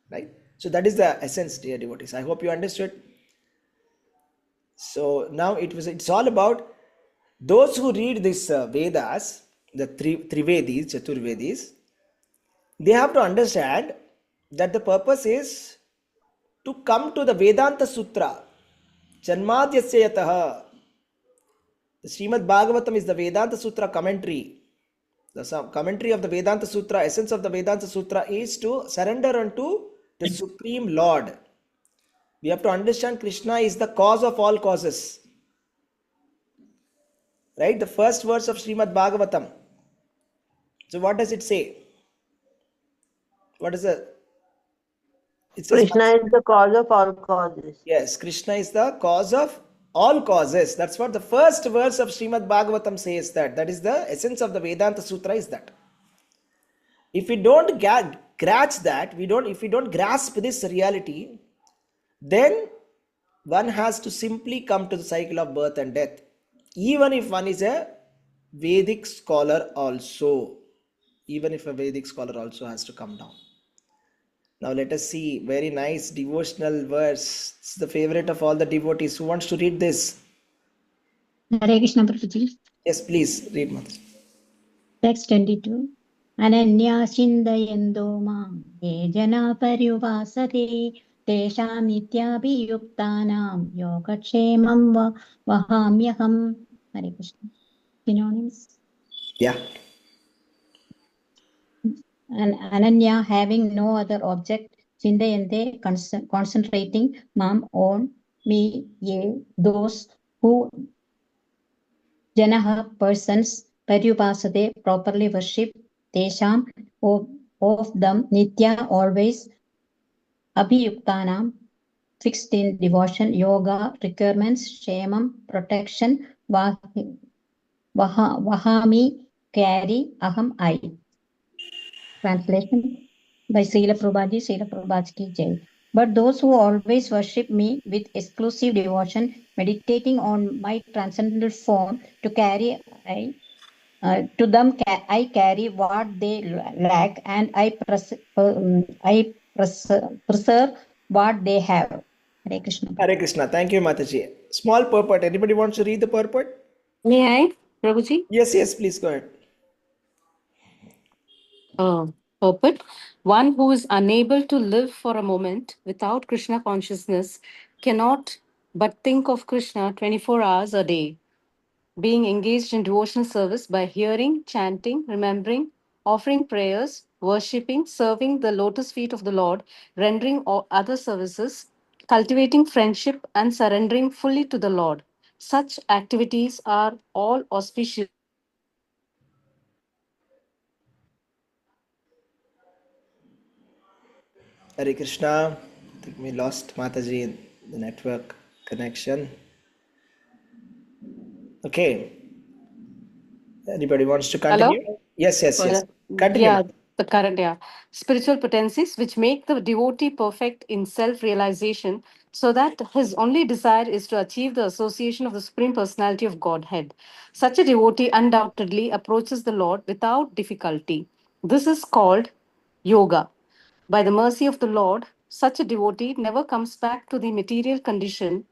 Right? So that is the essence, dear devotees. I hope you understood. So now it's all about those who read this Vedas, the Trivedis, Chaturvedis, they have to understand that the purpose is to come to the Vedanta Sutra, Janmadyasya yataha. The Srimad Bhagavatam is the Vedanta Sutra commentary. The commentary of the Vedanta Sutra, essence of the Vedanta Sutra is to surrender unto the Supreme Lord. We have to understand Krishna is the cause of all causes. Right? The first verse of Srimad Bhagavatam. So what does it say? What is the... It says, Krishna is the cause of all causes. yes, Krishna is the cause of all causes. That's what the first verse of Srimad Bhagavatam says that. That is the essence of the Vedanta Sutra is that. If we don't grasp that, if we don't grasp this reality, then one has to simply come to the cycle of birth and death. Even if one is a Vedic scholar also. Even if a Vedic scholar also has to come down. Now let us see, very nice devotional verse. It's the favorite of all the devotees. Who wants to read this? Hare Krishna Prabhuji. Yes, please read, Mataji. Text 22. Ananya Shindayendo Mam Ye Jana Paryuvasate Tesham Nityabhiyuktanam Yogakshemam Vahamyaham. Hare Krishna. Synonyms. Yeah. And Ananya, having no other object, Chindayante, concentrating, Mam, on, me, ye, those who, Janaha, persons, Paryupasade, properly worship, Tesham, of them, Nitya, always, Abhiyuktanam, fixed in devotion, Yoga, requirements, Shemam, protection, Vahami, carry, Aham, I. Translation by Srila Prabhupada ki Jai. But those who always worship me with exclusive devotion, meditating on my transcendental form, to carry to them I carry what they lack, and I preserve what they have. Hare Krishna. Hare Krishna. Thank you, Mataji. Small purport. Anybody wants to read the purport? May I, Prabhuji? Yes, please go ahead. Purport. One who is unable to live for a moment without Krishna consciousness cannot but think of Krishna 24 hours a day. Being engaged in devotional service by hearing, chanting, remembering, offering prayers, worshipping, serving the lotus feet of the Lord, rendering all other services, cultivating friendship, and surrendering fully to the Lord. Such activities are all auspicious. Hare Krishna. I think we lost Mataji in the network connection. Okay. Anybody wants to continue? Hello? Yes. Continue. Yeah, the current, spiritual potencies which make the devotee perfect in self realization so that his only desire is to achieve the association of the Supreme Personality of Godhead. Such a devotee undoubtedly approaches the Lord without difficulty. This is called yoga. By the mercy of the Lord, such a devotee never comes back to the material condition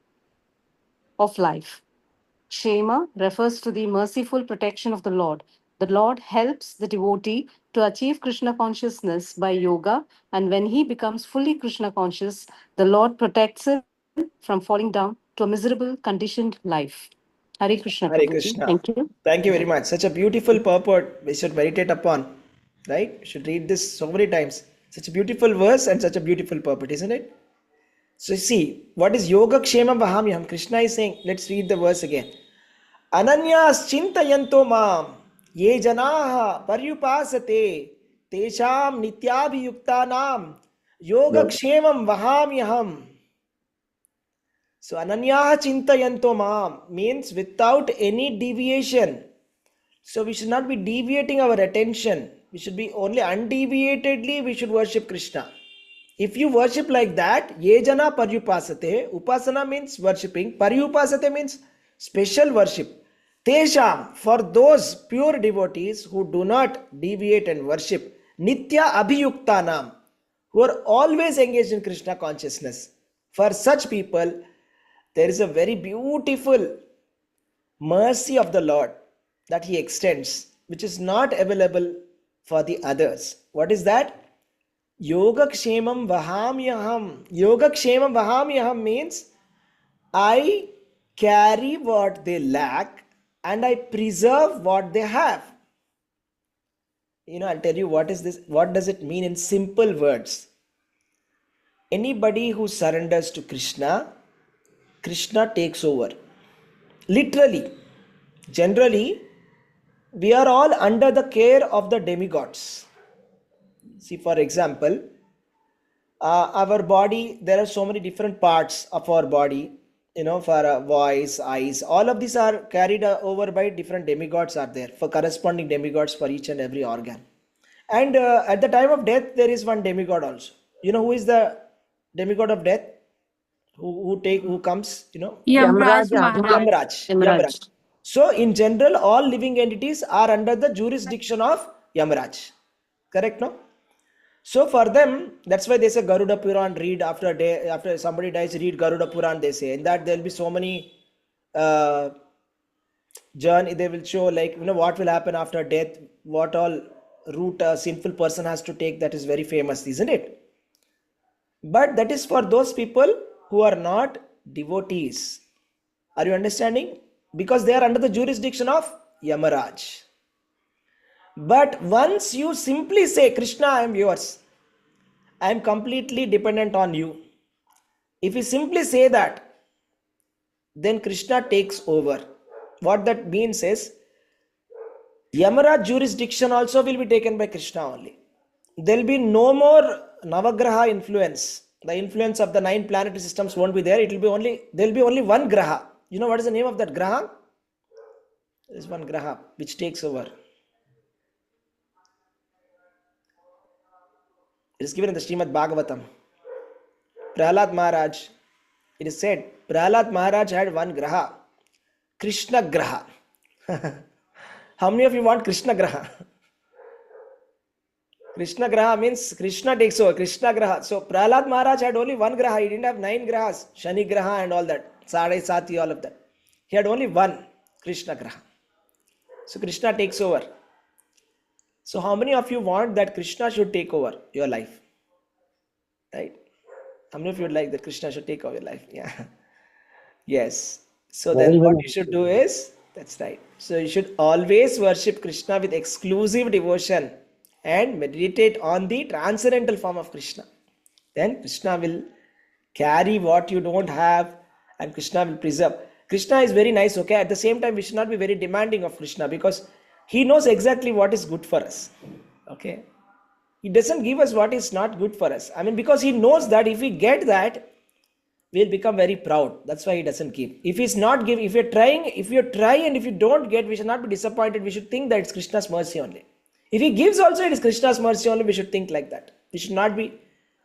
of life. Shema refers to the merciful protection of the Lord. The Lord helps the devotee to achieve Krishna consciousness by yoga, and when he becomes fully Krishna conscious, the Lord protects him from falling down to a miserable, conditioned life. Hare Krishna, Hare Prabhuji. Krishna. Thank you. Thank you very much. Such a beautiful purport we should meditate upon. Right? We should read this so many times. Such a beautiful verse and such a beautiful purport, isn't it? So see, what is Yoga Kshema Vahamyam? Krishna is saying, let's read the verse again. Ananyas chintayanto mam ye janaha paryupasate tesham nityabhiyuktanam yoga kshemam vahamyaham. So ananyaha chintayanto mam means without any deviation. So we should not be deviating our attention. We should be only undeviatedly we should worship Krishna. If you worship like that, yejana paryupasate, upasana means worshipping, paryupasate means special worship. Tesham, for those pure devotees who do not deviate and worship, nitya abhiyuktanam, who are always engaged in Krishna consciousness. For such people, there is a very beautiful mercy of the Lord that He extends, which is not available for the others. What is that? Yoga Kshemam Vahamyaham. Yoga Kshemam Vahamyaham means I carry what they lack and I preserve what they have. I'll tell you what is this. What does it mean in simple words? Anybody who surrenders to Krishna, Krishna takes over. Literally, generally, we are all under the care of the demigods. See, for example, our body, there are so many different parts of our body, for voice, eyes, all of these are carried over by different demigods are there, for corresponding demigods for each and every organ. And at the time of death, there is one demigod also. Who is the demigod of death? Who comes, Yamraj Yamraja. Maharaj. Yamraj. So in general, all living entities are under the jurisdiction of Yamraj. Correct, no? So for them, that's why they say Garuda Puran, read after somebody dies, read Garuda Puran, they say. In that there will be so many journey, they will show what will happen after death, what all route a sinful person has to take. That is very famous, isn't it? But that is for those people who are not devotees. Are you understanding? Because they are under the jurisdiction of Yamaraj. But once you simply say, Krishna, I am yours, I am completely dependent on you. If you simply say that, then Krishna takes over. What that means is, Yamaraj jurisdiction also will be taken by Krishna only. There will be no more Navagraha influence. The influence of the 9 planetary systems won't be there. There will be only one Graha. You know what is the name of that Graha? There is one Graha which takes over. It is given in the Srimad Bhagavatam. Prahlad Maharaj, it is said, Prahlad Maharaj had one Graha, Krishna Graha. How many of you want Krishna Graha? Krishna Graha means Krishna takes over, Krishna Graha. So Prahlad Maharaj had only one Graha, he didn't have 9 Grahas, Shani Graha and all that, Sadai Sati, all of that. He had only one, Krishna Graha. So Krishna takes over. So how many of you want that Krishna should take over your life? Right? How many of you would like that Krishna should take over your life? Yeah. Yes. So then what you should do is, that's right. So you should always worship Krishna with exclusive devotion and meditate on the transcendental form of Krishna. Then Krishna will carry what you don't have and Krishna will preserve. Krishna is very nice, okay? At the same time, we should not be very demanding of Krishna because he knows exactly what is good for us. Okay? He doesn't give us what is not good for us. Because he knows that if we get that, we'll become very proud. That's why he doesn't give. If he's not giving, if you try and if you don't get, we should not be disappointed. We should think that it's Krishna's mercy only. If he gives also, it is Krishna's mercy only. We should think like that. We should not be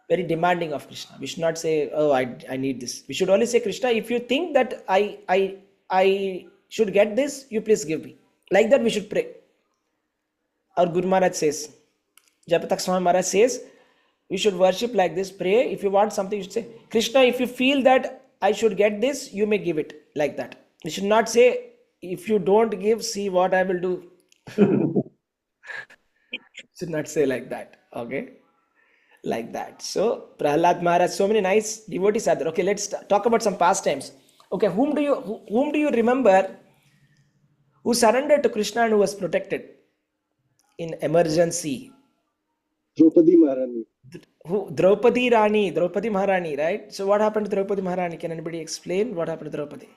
very demanding of Krishna. We should not say, oh, I need this. We should only say, Krishna, if you think that I should get this, you please give me. Like that we should pray. Our Guru Maharaj says, Japatak Swami Maharaj says, we should worship like this, pray. If you want something, you should say, Krishna, if you feel that I should get this, you may give it. Like that. You should not say, if you don't give, see what I will do. Should not say like that. Okay? Like that. So, Prahlad Maharaj, so many nice devotees are there. Okay, let's talk about some pastimes. Okay, whom do you remember who surrendered to Krishna and who was protected in emergency? Draupadi Maharani. Draupadi Maharani, right? So what happened to Draupadi Maharani? Can anybody explain what happened to Draupadi?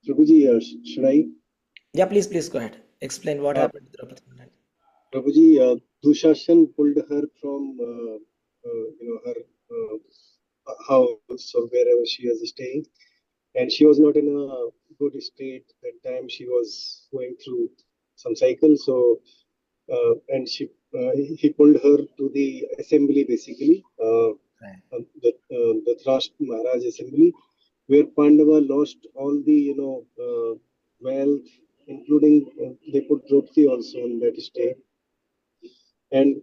Prabhuji, should I? Yeah, please go ahead. Explain what happened to Draupadi Maharani. Prabhuji, Dushasan pulled her from her house or wherever she was staying, and she was not in a good state that time. She was going through some cycle, so and he pulled her to the assembly, basically, the Thrasht Maharaj assembly, where Pandava lost all the wealth, including they put Draupadi also on that state. And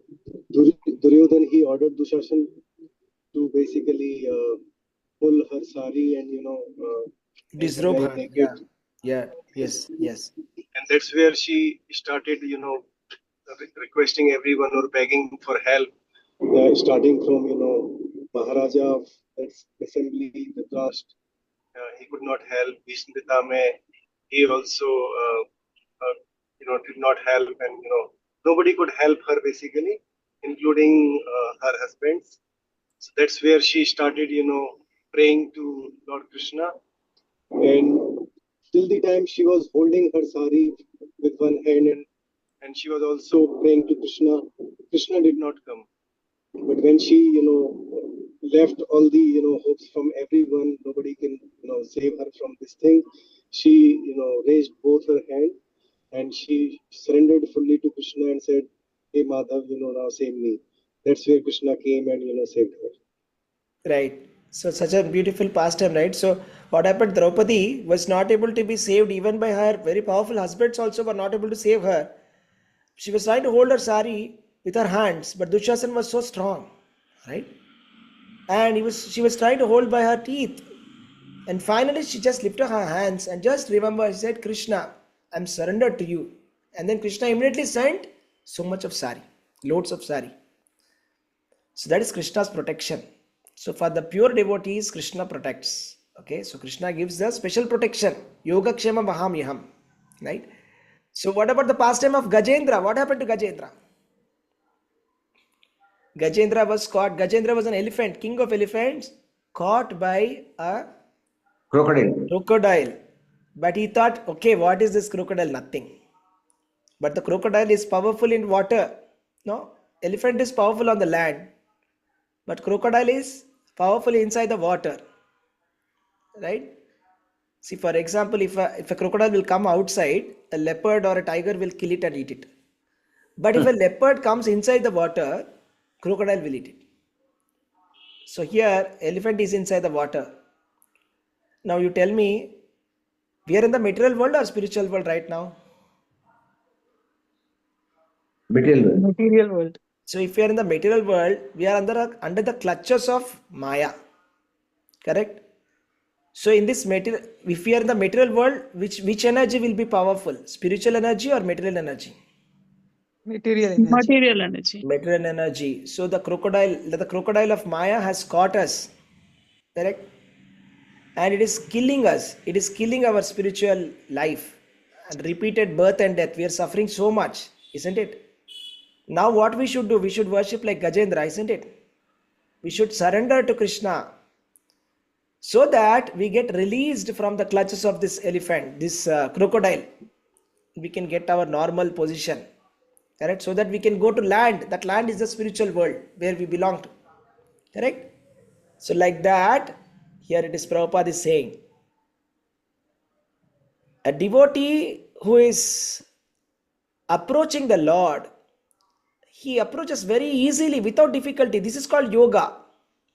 Duryodhan, he ordered Dushasan to basically pull her sari and disrobe her. Yeah. Yes. And that's where she started requesting everyone or begging for help, starting from Maharaja of that assembly, the trust. He could not help. Bhishma Pitame, he also did not help, and nobody could help her basically, including her husbands. So that's where she started praying to Lord Krishna, and till the time she was holding her sari with one hand, and she was also praying to Krishna. Krishna did not come. But when she, left all the, hopes from everyone, nobody can, save her from this thing. She, raised both her hand and she surrendered fully to Krishna and said, "Hey Madhav, now save me." That's where Krishna came and, saved her. Right. So such a beautiful pastime, right? So what happened? Draupadi was not able to be saved even by her very powerful husbands. Also were not able to save her. She was trying to hold her sari with her hands, but Dushasan was so strong, right? And she was trying to hold by her teeth. And finally, she just lifted her hands and just remember, she said, "Krishna, I'm surrendered to you." And then Krishna immediately sent so much of sari, loads of sari. So that is Krishna's protection. So for the pure devotees, Krishna protects. Okay, so Krishna gives the special protection. Yoga Kshema Mahamyaham. Right? So what about the pastime of Gajendra? What happened to Gajendra? Gajendra was caught. Gajendra was an elephant, king of elephants, caught by a crocodile. But he thought, okay, what is this crocodile? Nothing. But the crocodile is powerful in water. No, elephant is powerful on the land, but crocodile is powerful inside the water. Right? See, for example, if a crocodile will come outside, a leopard or a tiger will kill it and eat it. But if a leopard comes inside the water, crocodile will eat it. So here, elephant is inside the water. Now you tell me, we are in the material world or spiritual world right now? Material world. So if we are in the material world, we are under the clutches of Maya. Correct? So in this material, if we are in the material world, which energy will be powerful? Spiritual energy or material energy? Material energy. Material energy. Material energy. So the crocodile of Maya has caught us. Correct? And it is killing us. It is killing our spiritual life. And repeated birth and death. We are suffering so much, isn't it? Now what we should do? We should worship like Gajendra, isn't it? We should surrender to Krishna, so that we get released from the clutches of this elephant, this crocodile. We can get our normal position. Correct? So that we can go to land. That land is the spiritual world where we belong to. Correct? So like that, here it is Prabhupada is saying, a devotee who is approaching the Lord, he approaches very easily without difficulty. This is called yoga.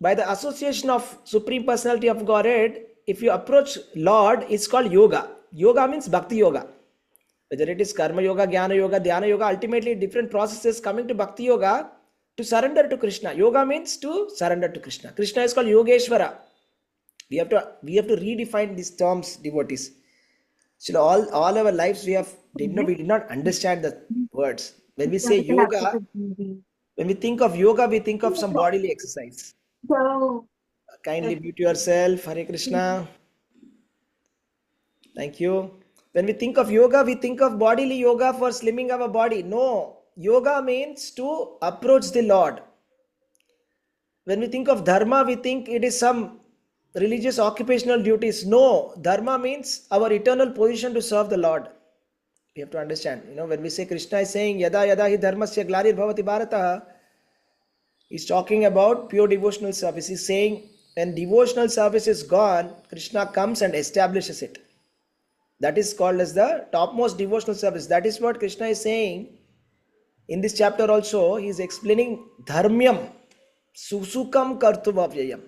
By the association of Supreme Personality of Godhead, if you approach Lord, it's called yoga. Yoga means bhakti yoga. Whether it is karma yoga, jnana yoga, dhyana yoga, ultimately different processes coming to bhakti yoga to surrender to Krishna. Yoga means to surrender to Krishna. Krishna is called Yogeshwara. We have to redefine these terms, devotees. So all our lives we did not understand the words. When we say yoga, when we think of yoga, we think of some bodily exercise. Kindly mute yourself. Hare Krishna. Thank you. When we think of yoga, we think of bodily yoga for slimming our body. No. Yoga means to approach the Lord. When we think of dharma, we think it is some religious occupational duties. No. Dharma means our eternal position to serve the Lord. We have to understand. When we say Krishna is saying, Yada yada hi dharmasya glarir bhavati bharata, he's talking about pure devotional service. He's saying when devotional service is gone, Krishna comes and establishes it. That is called as the topmost devotional service. That is what Krishna is saying. In this chapter also, he is explaining dharmyam, susukam kartuvavyayam.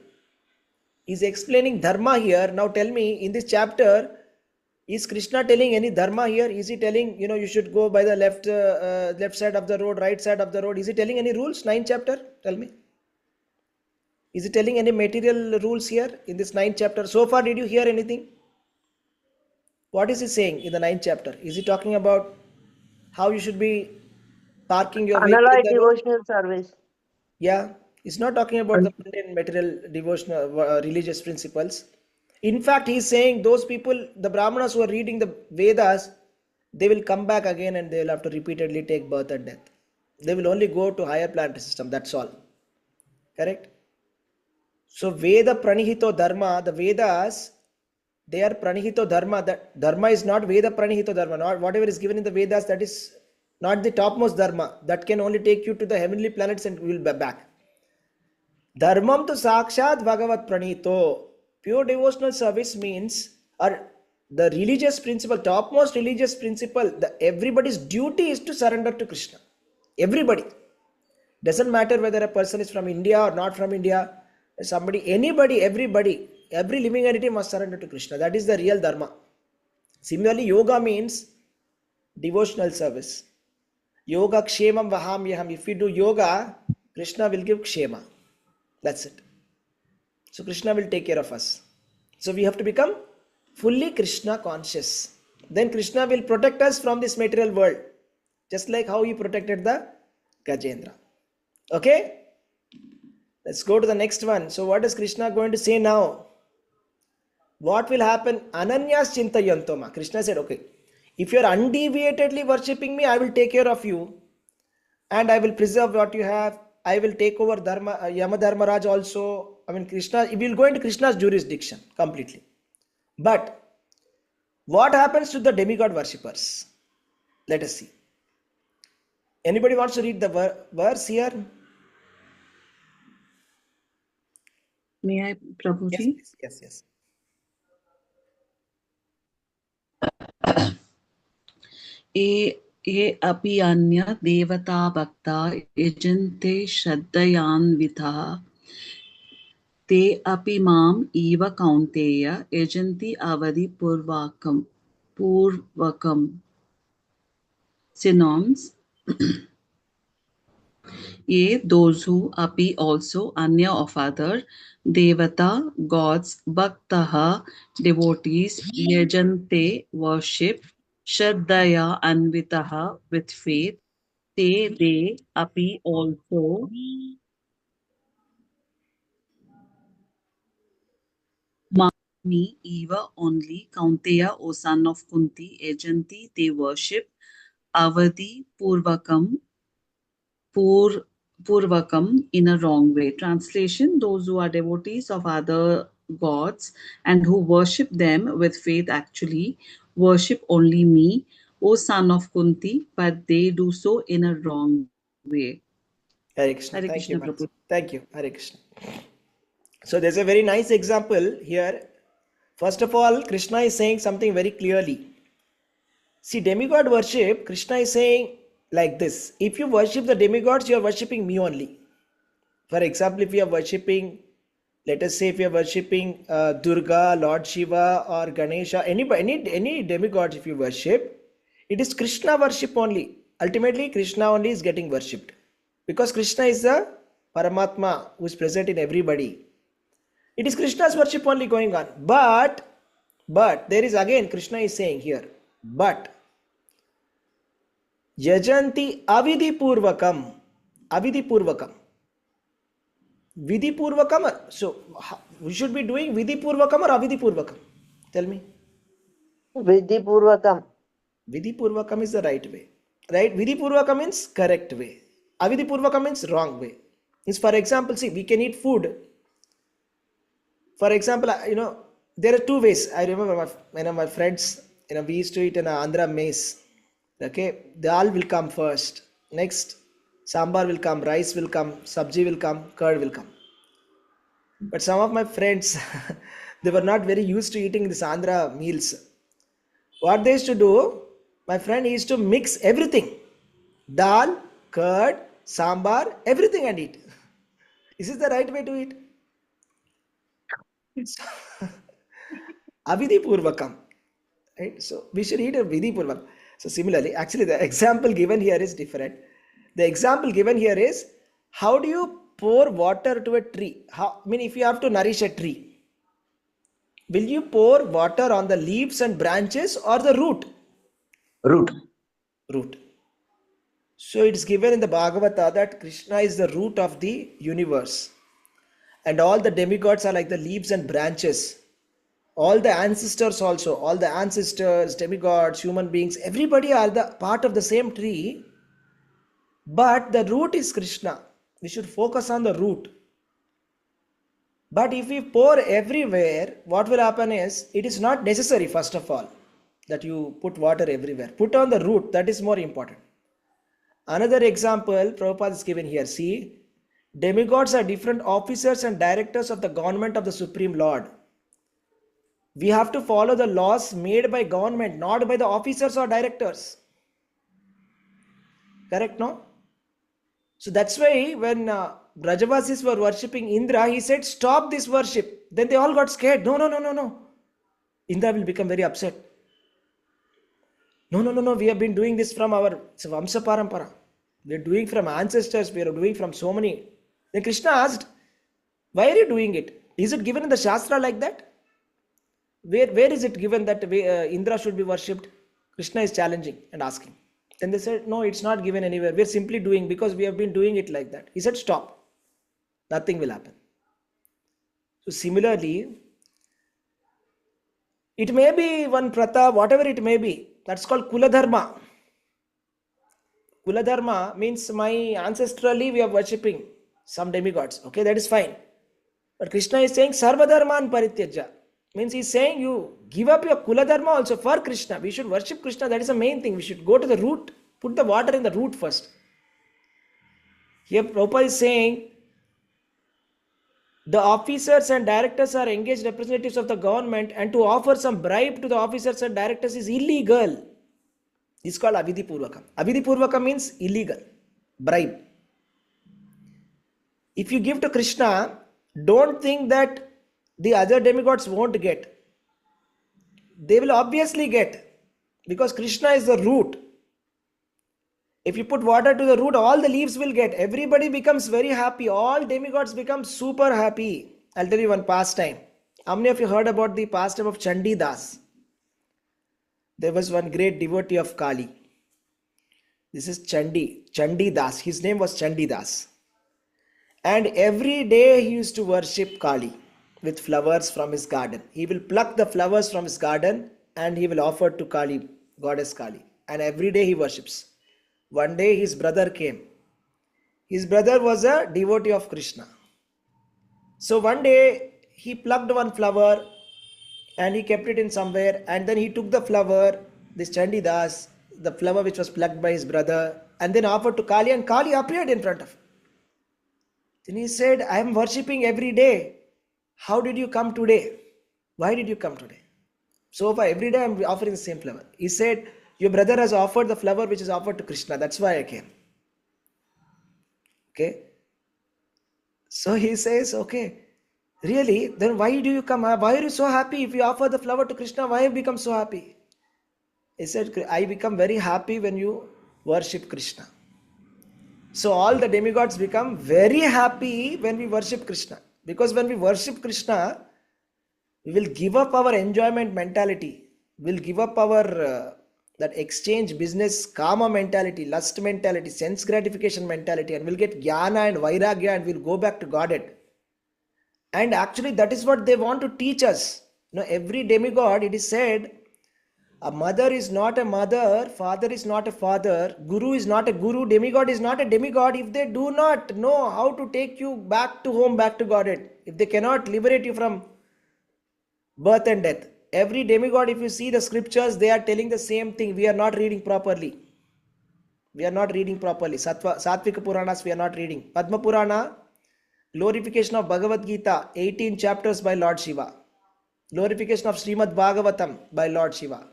He is explaining dharma here. Now tell me, in this chapter, is Krishna telling any dharma here? Is he telling, you should go by the left side of the road, right side of the road? Is he telling any rules? 9th chapter? Tell me. Is he telling any material rules here in this 9th chapter? So far, did you hear anything? What is he saying in the 9th chapter? Is he talking about how you should be parking your vehicle in Analyze the road? devotional service. Yeah, he's not talking about the mundane material devotional religious principles. In fact, he's saying those people, the Brahmanas who are reading the Vedas, they will come back again and they will have to repeatedly take birth and death. They will only go to higher planetary system. That's all. Correct? So Veda Pranihito Dharma, the Vedas, they are Pranihito Dharma. That Dharma is not Veda Pranihito Dharma. Not whatever is given in the Vedas, that is not the topmost Dharma. That can only take you to the heavenly planets and we will be back. Dharmam to Sakshat Bhagavad Pranito. Pure devotional service means, or the religious principle, topmost religious principle, everybody's duty is to surrender to Krishna. Everybody. Doesn't matter whether a person is from India or not from India. Somebody, anybody, everybody, every living entity must surrender to Krishna. That is the real Dharma. Similarly, yoga means devotional service. Yoga kshemam vahamyaham. If we do yoga, Krishna will give kshema. That's it. So Krishna will take care of us. So we have to become fully Krishna conscious. Then Krishna will protect us from this material world. Just like how he protected the Gajendra. Okay? Let's go to the next one. So what is Krishna going to say now? What will happen? Ananyas chintayantoma. Krishna said, okay, if you are undeviatedly worshipping me, I will take care of you. And I will preserve what you have. I will take over Yama Dharmaraj also. I mean, Krishna, we will go into Krishna's jurisdiction completely. But what happens to the demigod worshippers? Let us see. Anybody wants to read the verse here? May I, Prabhuji? Yes. ये अपि अन्य देवता भक्ता यजन्ते श्रद्धयान्विताः ते अपि माम् इव कौन्तेय यजन्ति अवधि पूर्वकम्. Synonyms. Ye, those who, api, also, anya, of other, devata, gods, bhaktaha, devotees, yajante, worship, shraddaya, anvitaha, with faith, te, they, api, also, me, eva, only, kaunteya, O son of Kunti, yajanti, they worship, avadi, purvakam, in a wrong way. Translation: those who are devotees of other gods and who worship them with faith actually worship only me, O son of Kunti, but they do so in a wrong way. Hare Krishna. Hare Thank Krishna, you, Prabhu. Thank you. Hare Krishna. So there's a very nice example here. First of all, Krishna is saying something very clearly. See, demigod worship, Krishna is saying like this. If you worship the demigods, you are worshipping me only. For example, if you are worshipping, let us say if you are worshipping Durga, Lord Shiva or Ganesha, any demigods if you worship, it is Krishna worship only. Ultimately, Krishna only is getting worshipped. Because Krishna is the Paramatma who is present in everybody. It is Krishna's worship only going on. But there is again, Krishna is saying here, but yajanti avidhi purvakam. Vidhi purvakam. So we should be doing vidhi purvakam or avidhi purvakam? Tell me. Vidhi Purvakam. Vidhi purvakam is the right way. Right? Vidhi purvakam means correct way. Avidhi purvakam means wrong way. Means, for example, see, we can eat food. For example, there are two ways. I remember my friends, we used to eat in Andhra maize. Okay, dal will come first. Next, sambar will come, rice will come, sabji will come, curd will come. But some of my friends, they were not very used to eating this Andhra meals. What they used to do, my friend used to mix everything. Dal, curd, sambar, everything and eat. Is this the right way to eat? Avidhi purvakam. Right? So we should eat a vidhi purvakam. So similarly, actually the example given here is different. The example given here is, how do you pour water to a tree? If you have to nourish a tree, will you pour water on the leaves and branches or the root? Root. So it is given in the Bhagavata that Krishna is the root of the universe. And all the demigods are like the leaves and branches all the ancestors also, all the ancestors, demigods, human beings, everybody are the part of the same tree, but the root is Krishna. We should focus on the root. But if we pour everywhere, what will happen is, it is not necessary, first of all, that you put water everywhere. Put on the root, that is more important. Another example Prabhupada is given here. See, demigods are different officers and directors of the government of the Supreme Lord. We have to follow the laws made by government, not by the officers or directors. Correct, no? So that's why when Brajavasis were worshipping Indra, he said, stop this worship. Then they all got scared. No, no, no, no, no. Indra will become very upset. No, no, no, no. We have been doing this from our Vamsa Parampara. We are doing from ancestors. We are doing from so many. Then Krishna asked, why are you doing it? Is it given in the Shastra like that? Where is it given that Indra should be worshipped? Krishna is challenging and asking. Then they said, no, it's not given anywhere. We're simply doing because we have been doing it like that. He said, stop. Nothing will happen. So similarly, it may be one pratha, whatever it may be. That's called Kula Dharma. Kula Dharma means my ancestrally we are worshipping some demigods. Okay, that is fine. But Krishna is saying Sarva Dharman Parityaja. Means he is saying you give up your Kula Dharma also for Krishna. We should worship Krishna. That is the main thing. We should go to the root. Put the water in the root first. Here Prabhupada is saying the officers and directors are engaged representatives of the government, and to offer some bribe to the officers and directors is illegal. It's called Avidhi Purvakam. Avidhi Purvakam means illegal. Bribe. If you give to Krishna, don't think that the other demigods won't get. They will obviously get, because Krishna is the root. If you put water to the root, all the leaves will get. Everybody becomes very happy. All demigods become super happy. I'll tell you one pastime. How many of you heard about the pastime of Chandi Das? There was one great devotee of Kali. This is Chandi Das. His name was Chandi Das. And every day he used to worship Kali with flowers from his garden. He will pluck the flowers from his garden and he will offer to Kali, goddess Kali. And every day he worships. One day his brother came. His brother was a devotee of Krishna. So one day he plucked one flower and he kept it in somewhere, and then he took the flower, this Chandidas, the flower which was plucked by his brother, and then offered to Kali, and Kali appeared in front of him. Then he said, I am worshipping every day. How did you come today? Why did you come today? So far every day I am offering the same flower. He said, your brother has offered the flower which is offered to Krishna. That's why I came. Okay. So he says, okay, really? Then why do you come? Why are you so happy? If you offer the flower to Krishna, why have you become so happy? He said, I become very happy when you worship Krishna. So all the demigods become very happy when we worship Krishna. Because when we worship Krishna, we will give up our enjoyment mentality. We'll give up our that exchange business kama mentality, lust mentality, sense gratification mentality, and we'll get jnana and vairagya, and we'll go back to Godhead. And actually that is what they want to teach us. You know, every demigod, it is said, a mother is not a mother, father is not a father, guru is not a guru, demigod is not a demigod if they do not know how to take you back to home, back to Godhead. If they cannot liberate you from birth and death. Every demigod, if you see the scriptures, they are telling the same thing. We are not reading properly. We are not reading properly. Sattvika Puranas we are not reading. Padma Purana, glorification of Bhagavad Gita, 18 chapters by Lord Shiva. Glorification of Srimad Bhagavatam by Lord Shiva.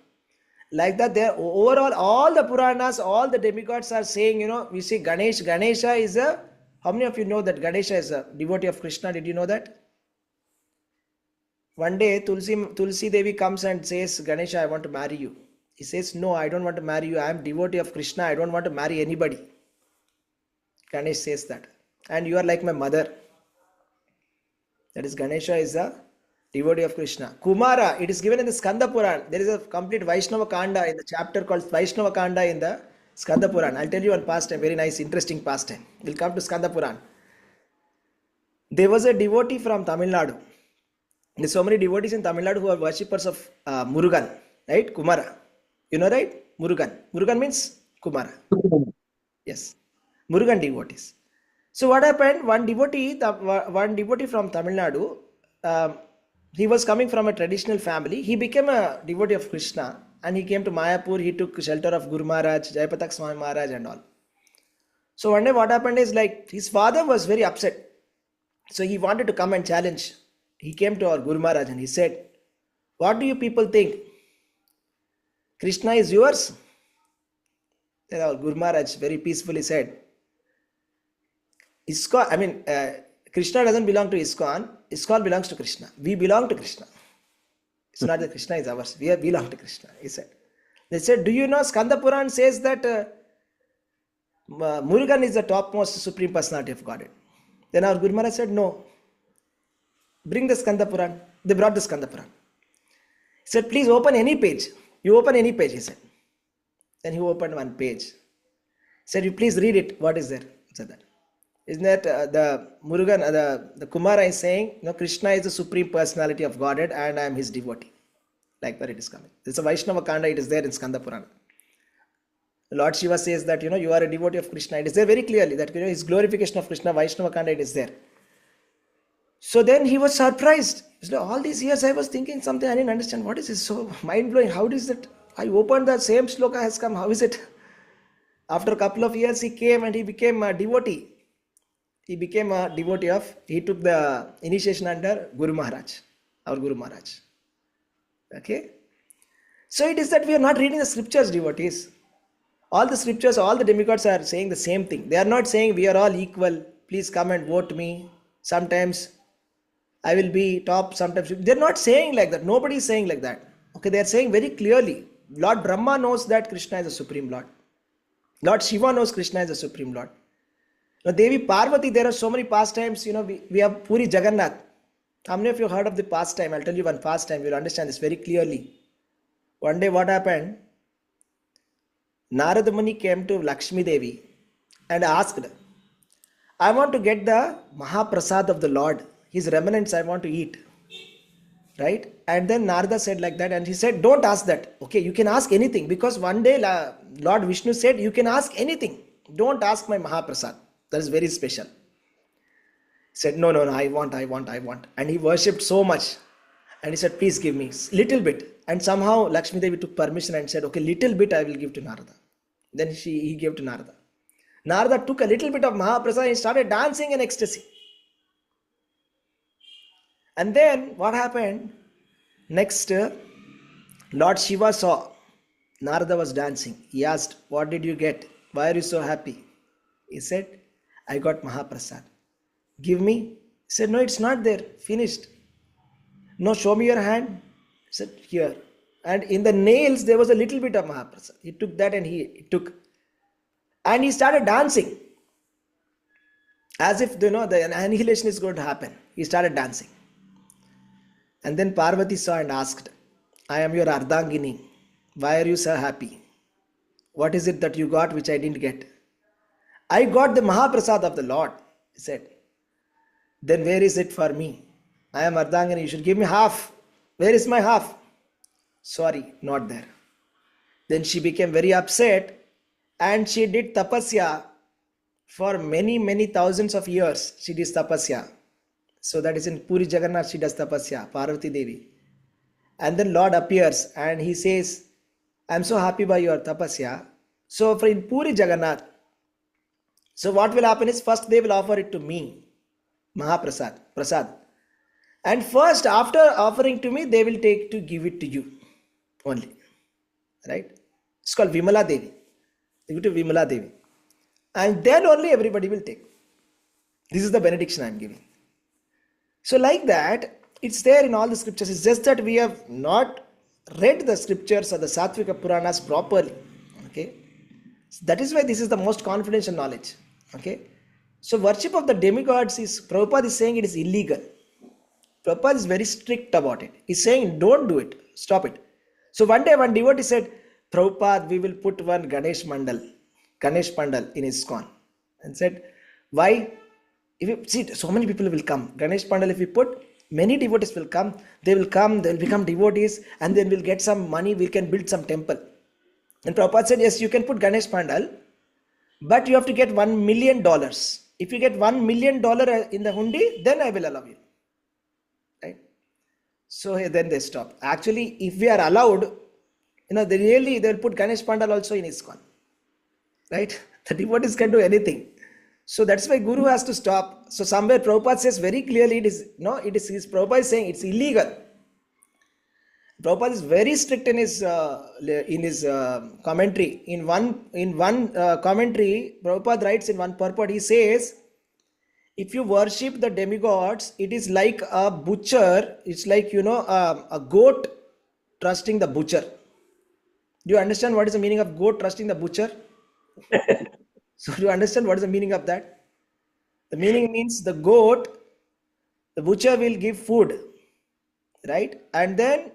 Like that, there overall, all the Puranas, all the demigods are saying, you know, we see Ganesha is a, how many of you know that Ganesha is a devotee of Krishna? Did you know that? One day, Tulsi Devi comes and says, Ganesha, I want to marry you. He says, no, I don't want to marry you. I am devotee of Krishna. I don't want to marry anybody. Ganesh says that. And you are like my mother. That is, Ganesha is a devotee of Krishna. Kumara, it is given in the Skanda Puran. There is a complete Vaishnava Kanda in the chapter called Vaishnava Kanda in the Skanda Puran. I'll tell you one pastime, very nice, interesting pastime. We'll come to Skanda Puran. There was a devotee from Tamil Nadu. There's so many devotees in Tamil Nadu who are worshippers of Murugan, right? Kumara. You know, right? Murugan. Murugan means Kumara. Yes. Murugan devotees. So what happened? One devotee from Tamil Nadu, he was coming from a traditional family. He became a devotee of Krishna and he came to Mayapur. He took shelter of Guru Maharaj, Jayapatak Swami Maharaj and all. So one day what happened is like his father was very upset. So he wanted to come and challenge. He came to our Guru Maharaj and he said, "What do you people think? Krishna is yours?" Then our Guru Maharaj very peacefully said, Krishna doesn't belong to ISKCON. ISKCON belongs to Krishna. We belong to Krishna. It's not that Krishna is ours. We belong to Krishna, he said. They said, "Do you know Skanda Puran says that Murugan is the topmost supreme personality of Godhead?" Then our Guru Maharaj said, "No. Bring the Skanda Puran." They brought the Skanda Puran. He said, "Please open any page. You open any page," he said. Then he opened one page. He said, "You please read it. What is there?" He said that. Isn't that the Murugan, the Kumara is saying, no, Krishna is the supreme personality of Godhead and I am his devotee. Like where it is coming. It's a Vaishnava Kanda, it is there in Skanda Purana. Lord Shiva says that, you are a devotee of Krishna. It is there very clearly that, his glorification of Krishna, Vaishnava Kanda, it is there. So then he was surprised. He said, all these years I was thinking something, I didn't understand. What is this? So mind-blowing. How is it? I opened the same sloka has come. How is it? After a couple of years he came and he became a devotee. He became a devotee he took the initiation under Guru Maharaj, our Guru Maharaj. Okay? So it is that we are not reading the scriptures, devotees. All the scriptures, all the demigods are saying the same thing. They are not saying we are all equal. Please come and vote me. Sometimes I will be top, sometimes. They are not saying like that. Nobody is saying like that. Okay, they are saying very clearly. Lord Brahma knows that Krishna is the Supreme Lord. Lord Shiva knows Krishna is the Supreme Lord. Now, Devi Parvati, there are so many pastimes. We have Puri Jagannath. How many of you heard of the pastime? I'll tell you one pastime. You'll understand this very clearly. One day what happened? Narada Muni came to Lakshmi Devi and asked, I want to get the Mahaprasad of the Lord. His remnants I want to eat. Right? And then Narada said like that and he said, don't ask that. Okay, you can ask anything because one day Lord Vishnu said, you can ask anything. Don't ask my Mahaprasad. That is very special. He said, no, I want. And he worshipped so much. And he said, please give me little bit. And somehow Lakshmi Devi took permission and said, okay, little bit I will give to Narada. Then he gave to Narada. Narada took a little bit of Mahaprasad and started dancing in ecstasy. And then what happened? Next, Lord Shiva saw Narada was dancing. He asked, what did you get? Why are you so happy? He said, I got Mahaprasad. Give me. He said, no, it's not there. Finished. No, show me your hand. He said, here. And in the nails, there was a little bit of Mahaprasad. He took that and he took. And he started dancing. As if, the annihilation is going to happen. He started dancing. And then Parvati saw and asked, I am your Ardhangini. Why are you so happy? What is it that you got which I didn't get? I got the Mahaprasad of the Lord, he said. Then where is it for me? I am Ardhangini, you should give me half. Where is my half? Sorry, not there. Then she became very upset and she did tapasya for many, many thousands of years. She did tapasya. So that is in Puri Jagannath, she does tapasya, Parvati Devi. And then Lord appears and he says, I am so happy by your tapasya. So for in Puri Jagannath, so what will happen is first they will offer it to me, Mahaprasad, Prasad. And first after offering to me, they will take to give it to you only. Right? It's called Vimala Devi. They give it to Vimala Devi. And then only everybody will take. This is the benediction I am giving. So like that, it's there in all the scriptures. It's just that we have not read the scriptures or the Sattvika Puranas properly. Okay? So that is why this is the most confidential knowledge. Okay? So worship of the demigods is, Prabhupada is saying it is illegal. Prabhupada is very strict about it. He's saying don't do it. Stop it. So one day one devotee said, Prabhupada, we will put one Ganesh Pandal in ISKCON. And said, why? If you see, so many people will come. Ganesh Pandal, if we put, Many devotees will come, they will become devotees, and then we'll get some money, we can build some temple. And Prabhupada said, yes, you can put Ganesh Pandal, but you have to get $1 million. If you get $1 million in the hundi, then I will allow you. Right? So then they stop. Actually, if we are allowed, they'll put Ganesh Pandal also in ISKCON. Right? The devotees can do anything. So that's why Guru has to stop. So somewhere Prabhupada says very clearly, Prabhupada is saying it's illegal. Prabhupada is very strict in his commentary. In one commentary, Prabhupada writes in one purport, he says, if you worship the demigods, it is like a butcher. It's like a goat trusting the butcher. Do you understand what is the meaning of goat trusting the butcher? So do you understand what is the meaning of that? The meaning means the butcher will give food, right? And then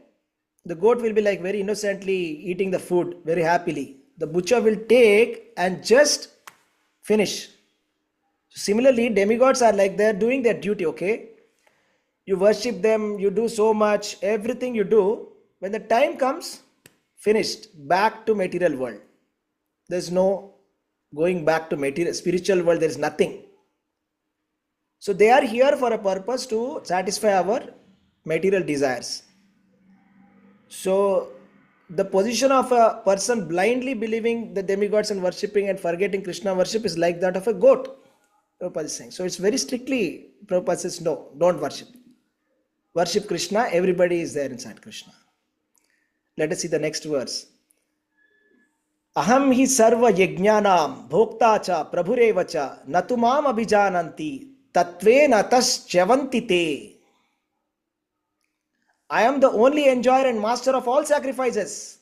the goat will be like very innocently eating the food very happily. The butcher will take and just finish. Similarly, demigods are like they're doing their duty, okay? You worship them, you do so much, everything you do. When the time comes, finished, back to material world. There's no going back to material, spiritual world, there is nothing. So they are here for a purpose to satisfy our material desires. So the position of a person blindly believing the demigods and worshipping and forgetting Krishna worship is like that of a goat, Prabhupada is saying. So it's very strictly, Prabhupada says, no, don't worship. Worship Krishna, everybody is there inside Krishna. Let us see the next verse. Aham hi sarva yajnanam bhokta cha prabhureva cha natumam abhijananti tatvena taschavanti te. I am the only enjoyer and master of all sacrifices.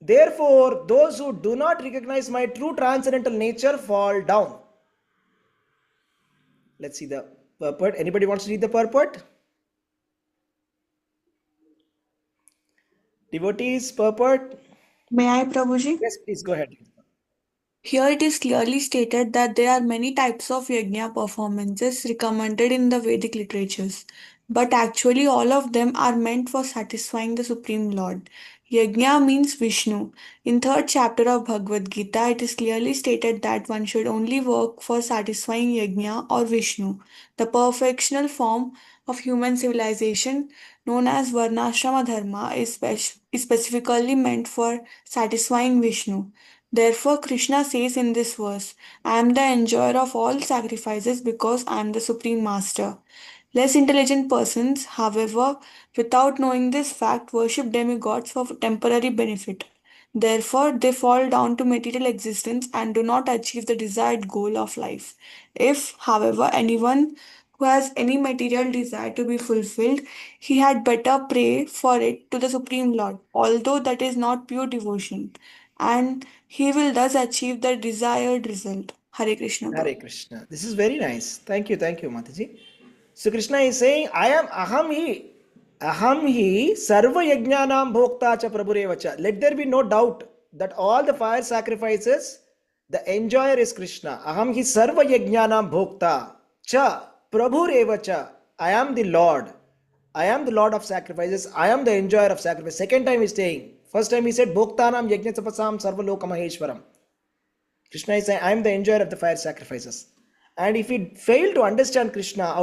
Therefore, those who do not recognize my true transcendental nature fall down. Let's see the purport. Anybody wants to read the purport? Devotees, purport? May I, Prabhuji? Yes, please go ahead. Here it is clearly stated that there are many types of yajna performances recommended in the Vedic literatures, but actually all of them are meant for satisfying the Supreme Lord. Yajna means Vishnu. In third chapter of Bhagavad Gita, it is clearly stated that one should only work for satisfying yajna or Vishnu. The perfectional form of human civilization known as Varnashrama Dharma is specifically meant for satisfying Vishnu. Therefore, Krishna says in this verse, I am the enjoyer of all sacrifices because I am the Supreme Master. Less intelligent persons, however, without knowing this fact, worship demigods for temporary benefit. Therefore, they fall down to material existence and do not achieve the desired goal of life. If, however, anyone who has any material desire to be fulfilled, he had better pray for it to the Supreme Lord, although that is not pure devotion, and he will thus achieve the desired result. Hare Krishna. Hare Krishna. This is very nice. Thank you, Mataji. So Krishna is saying, aham hi sarva yajnanam bhokta cha prabhureva cha. Let there be no doubt that all the fire sacrifices, the enjoyer is Krishna. Aham hi sarva yajnanam bhokta cha prabhureva cha. I am the Lord. I am the Lord of sacrifices. I am the enjoyer of sacrifice. Second time he is saying. First time he said, Bhoktanam yajna tapasam sarva loka maheshwaram. Krishna is saying, I am the enjoyer of the fire sacrifices. And if we fail to understand Krishna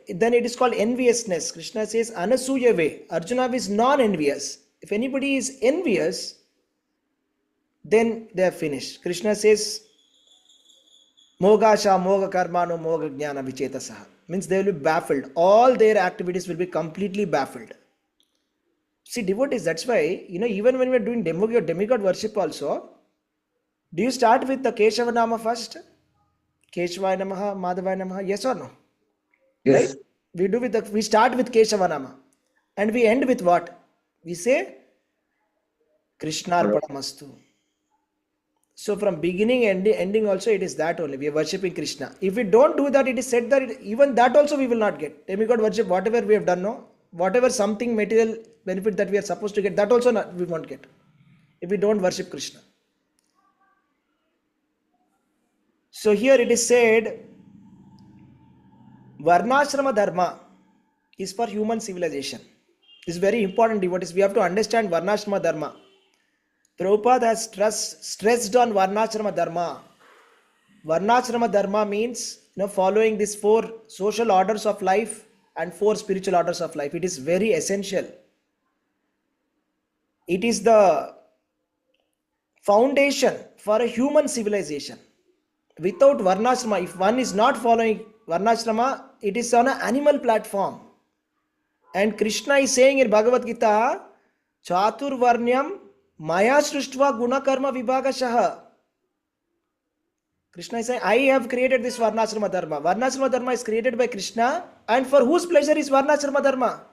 then it is called enviousness. Krishna says, Anasuya way. Arjuna is non-envious. If anybody is envious, then they are finished. Krishna says, Mogasha moga karmano moga jnana vichetasaha. Means they will be baffled. All their activities will be completely baffled. See, devotees, that's why, even when we are doing demigod worship also, do you start with the Keshava Nama first? Keshvaya Namaha, Madhavaya Namaha, yes or no? Yes. Right? We start with Keshava Nama. And we end with what? We say, Krishna Arpanamastu. So from beginning and ending also it is that only. We are worshipping Krishna. If we don't do that, it is said that even that also we will not get. Demigod worship, whatever we have done, no? Whatever something material benefit that we are supposed to get, that also we won't get. If we don't worship Krishna. So here it is said, Varnashrama Dharma. is for human civilization. This is very important, devotees. We have to understand Varnashrama Dharma. Prabhupada has stressed on Varnashrama Dharma. Varnashrama Dharma means following these 4 social orders of life and 4 spiritual orders of life. It is very essential. It is the foundation for a human civilization. Without Varnashrama, if one is not following Varnashrama, it is on an animal platform. And Krishna is saying in Bhagavad Gita, Chatur Varnyam Maya Srishtva Gunakarma Vibhagashaha. Krishna is saying, I have created this Varnashrama Dharma. Varnashrama Dharma is created by Krishna. And for whose pleasure is Varnashrama Dharma?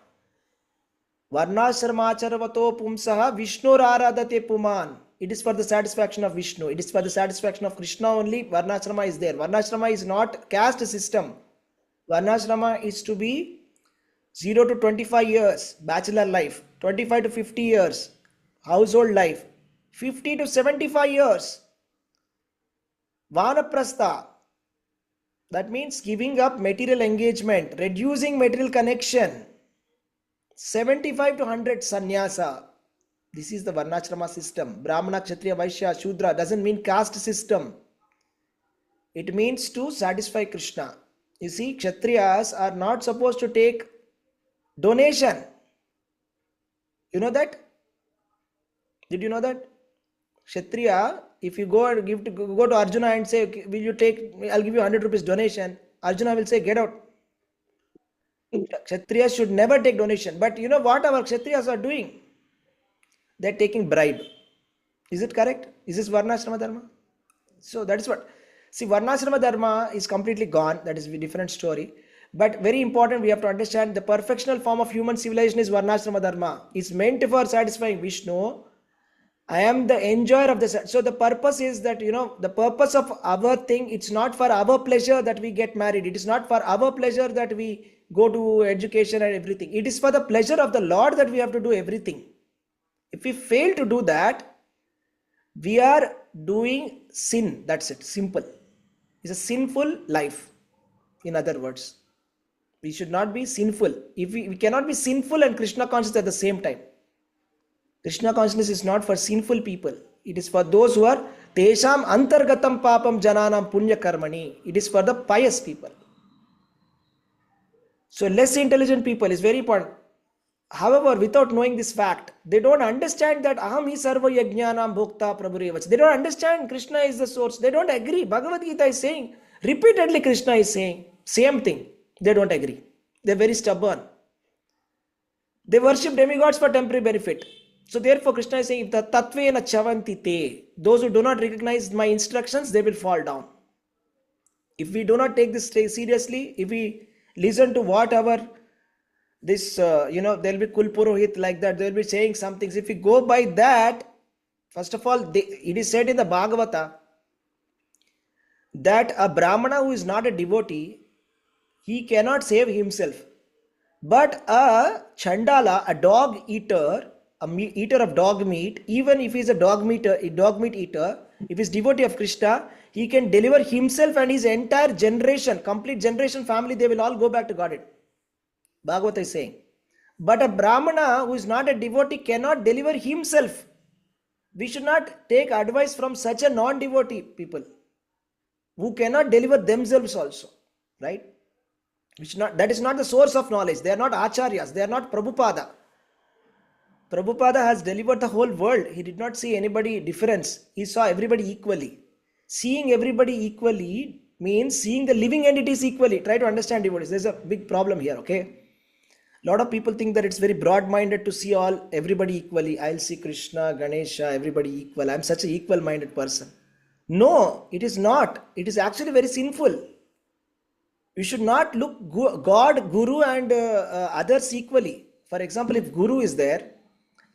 Varnashramacharavато pumsaha Vishnur aradate puman. It is for the satisfaction of Vishnu. It is for the satisfaction of Krishna only. Varnashrama is there. Varnashrama is not caste system. Varnashrama is to be 0 to 25 years, bachelor life. 25 to 50 years, household life. 50 to 75 years, Vanaprastha. That means giving up material engagement, reducing material connection. 75 to 100, sannyasa. This is the Varnashrama system. Brahmana, Kshatriya, Vaishya, Shudra doesn't mean caste system. It means to satisfy Krishna. You see, Kshatriyas are not supposed to take donation. You know that? Did you know that? Kshatriya, if you go to Arjuna and say, okay, will you take, I'll give you 100 rupees donation. Arjuna will say, get out. Kshatriyas should never take donation. But you know what our Kshatriyas are doing? They're taking bribe. Is it correct? Is this Varnashrama Dharma? So that is what. See, Varnashrama Dharma is completely gone. That is a different story. But very important, we have to understand the perfectional form of human civilization is Varnashrama Dharma. It's meant for satisfying Vishnu. I am the enjoyer of this. So the purpose is that, the purpose of our thing, it's not for our pleasure that we get married. It is not for our pleasure that we go to education and everything. It is for the pleasure of the Lord that we have to do everything. If we fail to do that, we are doing sin. That's it. Simple. It's a sinful life. In other words, we should not be sinful. If we cannot be sinful and Krishna conscious at the same time. Krishna consciousness is not for sinful people. It is for those who are Tesham Antargatam Papam Jananam Punya Karmani. It is for the pious people. So less intelligent people is very important. However, without knowing this fact, they don't understand that Aham hi sarva yajnanam bhokta prabhurevach. They don't understand Krishna is the source. They don't agree. Bhagavad Gita is saying, repeatedly Krishna is saying, same thing. They don't agree. They're very stubborn. They worship demigods for temporary benefit. So therefore Krishna is saying, if the tatvena chavanti te, those who do not recognize my instructions, they will fall down. If we do not take this seriously, if we listen to whatever this, there will be Kulpurohit like that, they will be saying some things. If we go by that, first of all, it is said in the Bhagavata that a Brahmana who is not a devotee, he cannot save himself. But a Chandala, a dog eater, eater of dog meat, even if he is a dog meat eater, if he is devotee of Krishna, he can deliver himself and his entire generation, complete generation family, they will all go back to Godhead. Bhagavata is saying. But a Brahmana who is not a devotee cannot deliver himself. We should not take advice from such a non-devotee people who cannot deliver themselves also. Right? That is not the source of knowledge. They are not acharyas. They are not Prabhupada. Prabhupada has delivered the whole world. He did not see anybody difference. He saw everybody equally. Seeing everybody equally means seeing the living entities equally. Try to understand devotees. There's a big problem here, okay? A lot of people think that it's very broad-minded to see everybody equally. I'll see Krishna, Ganesha, everybody equal. I'm such an equal-minded person. No, it is not. It is actually very sinful. We should not look God, Guru and others equally. For example, if Guru is there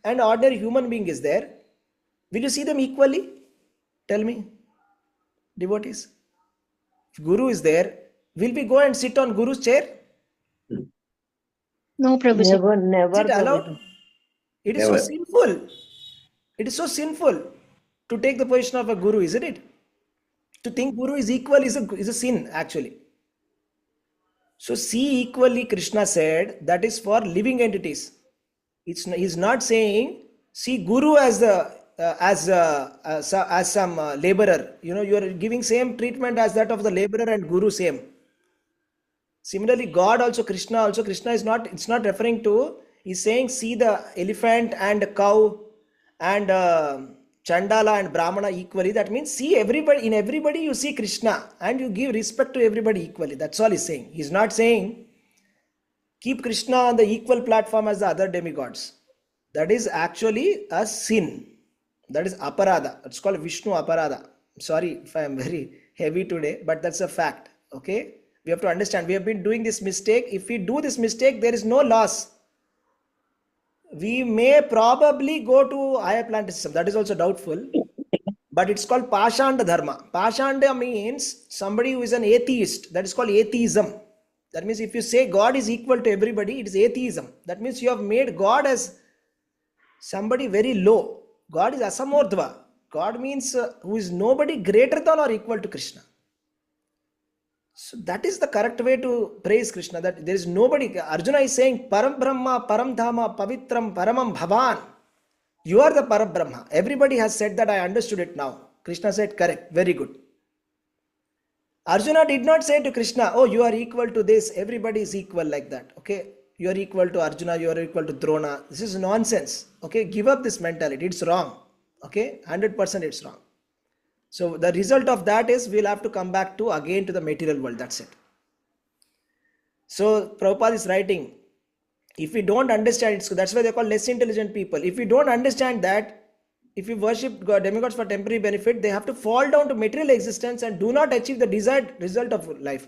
and ordinary human being is there, will you see them equally? Tell me, devotees. If Guru is there, will we go and sit on Guru's chair? No, Prabhuji. Never, Is it allowed? It is so sinful. It is so sinful to take the position of a Guru, isn't it? To think Guru is equal is a sin, actually. So see equally, Krishna said, that is for living entities. He's not saying see Guru as the as some laborer. You know, you are giving same treatment as that of the laborer and Guru same. Similarly, God also, Krishna is not, it's not referring to, he's saying, see the elephant and cow and Chandala and Brahmana equally. That means see everybody, in everybody you see Krishna and you give respect to everybody equally. That's all he's saying. He's not saying keep Krishna on the equal platform as the other demigods. That is actually a sin. That is aparada. It's called Vishnu aparada. I'm sorry if I am very heavy today, but that's a fact. Okay? We have to understand. We have been doing this mistake. If we do this mistake, there is no loss. We may probably go to higher planetary system. That is also doubtful. But it's called Pashanda Dharma. Pashanda means somebody who is an atheist. That is called atheism. That means if you say God is equal to everybody, it is atheism. That means you have made God as somebody very low. God is Asamordhva. God means who is nobody greater than or equal to Krishna. So that is the correct way to praise Krishna. That there is nobody. Arjuna is saying Param Brahma, Param Dhama, Pavitram, Paramam Bhavan. You are the Param Brahma. Everybody has said that. I understood it now. Krishna said correct. Very good. Arjuna did not say to Krishna, oh, you are equal to this. Everybody is equal like that. Okay. You are equal to Arjuna. You are equal to Drona. This is nonsense. Okay. Give up this mentality. It's wrong. Okay. 100% it's wrong. So the result of that is we'll have to come back to again to the material world. That's it. So Prabhupada is writing, if we don't understand it, so that's why they're called less intelligent people. If we don't understand that, if we worship demigods for temporary benefit, they have to fall down to material existence and do not achieve the desired result of life.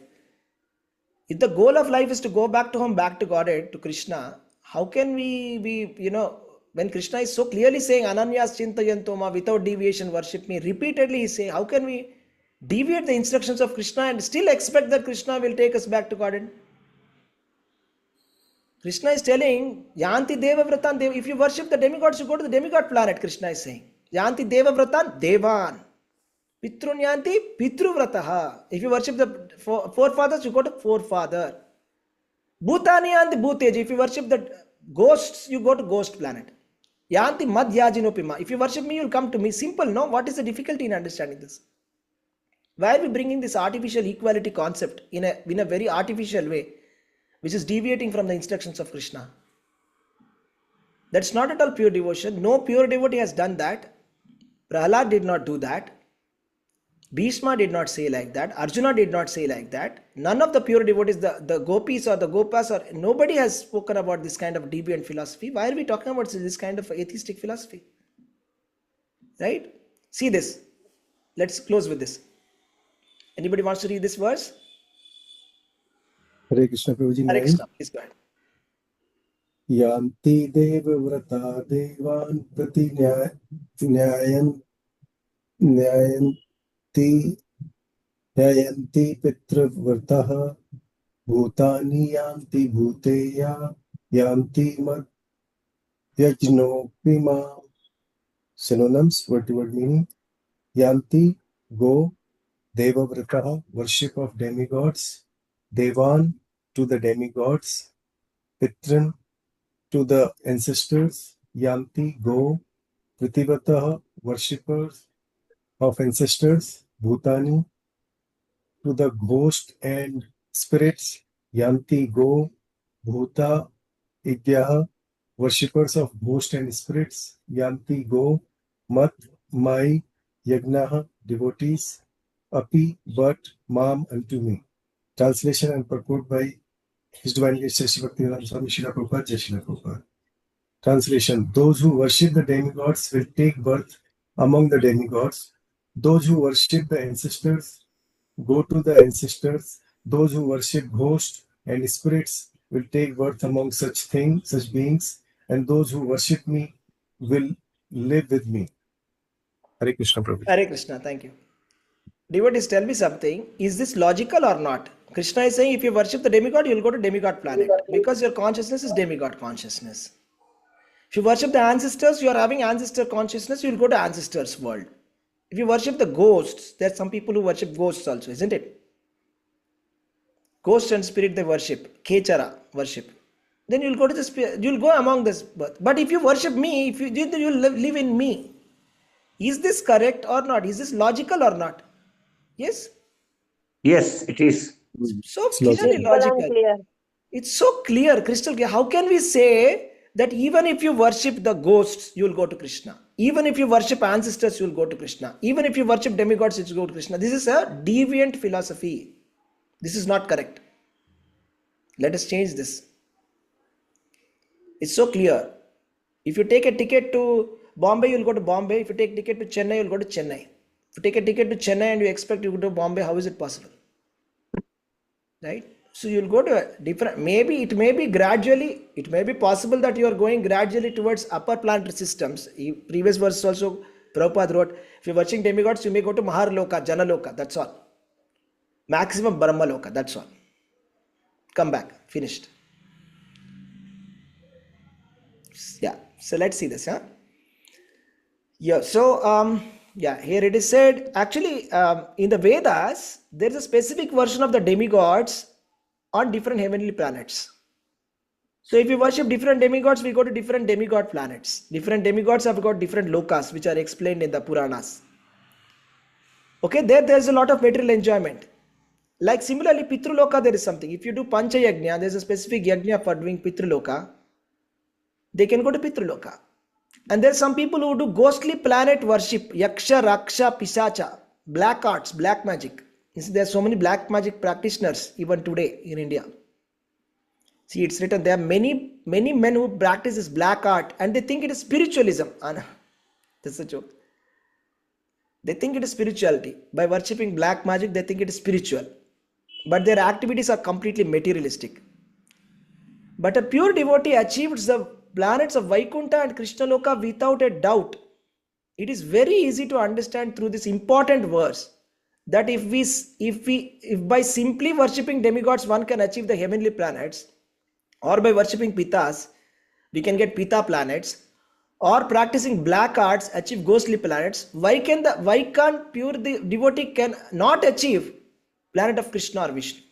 If the goal of life is to go back to home, back to Godhead, to Krishna, how can we be, when Krishna is so clearly saying, Ananyas Chintayantoma, without deviation, worship me, repeatedly he's saying, how can we deviate the instructions of Krishna and still expect that Krishna will take us back to Godhead? Krishna is telling, Yanti Deva Vratan Deva. If you worship the demigods, you go to the demigod planet, Krishna is saying. Yanti Deva Vratan Devan. Pitrun Yanti Pitru Vrataha. If you worship the forefathers, you go to forefather. Bhutani Yanti Bhuteji. If you worship the ghosts, you go to ghost planet. Yanti Madhyajinopima. If you worship me, you will come to me. Simple, no? What is the difficulty in understanding this? Why are we bringing this artificial equality concept in a very artificial way, which is deviating from the instructions of Krishna? That's not at all pure devotion. No pure devotee has done that. Prahlad did not do that. Bhishma did not say like that. Arjuna did not say like that. None of the pure devotees, the gopis or the gopas, or nobody has spoken about this kind of deviant philosophy. Why are we talking about this kind of atheistic philosophy? Right? See this. Let's close with this. Anybody wants to read this verse? Hare Krishna, Prabhuji. Hare Krishna, please go ahead. Yanti deva vrata devan prati nyayanti pitra vrtaha bhutani yanti bhuteya yanti mad yajnopima. Synonyms, word-to-word meaning. Yanti, go. Deva vrtaha, worship of demigods. Devan, to the demigods. Pitran, to the ancestors. Yanti, go. Pritivrataha, worshippers of ancestors. Bhutani, to the ghost and spirits. Yanti, go. Bhuta, Igyaha, worshippers of ghost and spirits. Yanti, go. Mat, my. Yagnaha, devotees. Api, but. Mam, unto me. Translation and purport by His Divine Grace Sri Bhaktivedanta Swami Srila Prabhupada, Jai Srila Prabhupada. Translation: those who worship the demigods will take birth among the demigods. Those who worship the ancestors go to the ancestors. Those who worship ghosts and spirits will take birth among such beings, and those who worship me will live with me. Hare Krishna, Prabhu. Hare Krishna, thank you. Devotees, tell me something. Is this logical or not? Krishna is saying if you worship the demigod, you will go to demigod planet because your consciousness is demigod consciousness. If you worship the ancestors, you are having ancestor consciousness, you will go to ancestors world. If you worship the ghosts, there are some people who worship ghosts also, isn't it? Ghost and spirit they worship. Kechara worship. Then you'll go to the spirit, you'll go among this birth. But if you worship me, if you'll live in me. Is this correct or not? Is this logical or not? Yes? Yes, it is. So It's logical. clearly Simple and logical. clear. It's so clear, crystal clear. How can we say that even if you worship the ghosts, you will go to Krishna? Even if you worship ancestors, you will go to Krishna. Even if you worship demigods, you will go to Krishna. This is a deviant philosophy. This is not correct. Let us change this. It's so clear. If you take a ticket to Bombay, you will go to Bombay. If you take a ticket to Chennai, you will go to Chennai. If you take a ticket to Chennai and you expect to go to Bombay, how is it possible? Right? So you'll go to a different, maybe it may be gradually, it may be possible that you are going gradually towards upper planetary systems. Previous verse also, Prabhupada wrote, if you're watching demigods, you may go to Maharloka, Janaloka, that's all. Maximum Brahmaloka, that's all. Come back, finished. Yeah, so let's see this, huh? Yeah, so, here it is said, actually, in the Vedas, there's a specific version of the demigods on different heavenly planets. So if you worship different demigods, we go to different demigod planets. Different demigods have got different lokas, which are explained in the Puranas. Okay, there's a lot of material enjoyment. Like similarly, Pitruloka, there is something. If you do Pancha Yajna, there's a specific Yajna for doing Pitruloka. They can go to Pitruloka. And there's some people who do ghostly planet worship, Yaksha, Raksha, Pisacha, black arts, black magic. You see, there are so many black magic practitioners even today in India. See, it's written, there are many men who practice this black art and they think it is spiritualism. That's a joke. They think it is spirituality. By worshipping black magic, they think it is spiritual. But their activities are completely materialistic. But a pure devotee achieves the planets of Vaikuntha and Krishnaloka without a doubt. It is very easy to understand through this important verse that if by simply worshipping demigods one can achieve the heavenly planets, or by worshipping pitas we can get pita planets, or practicing black arts achieve ghostly planets, why can't pure devotee can not achieve planet of Krishna or Vishnu?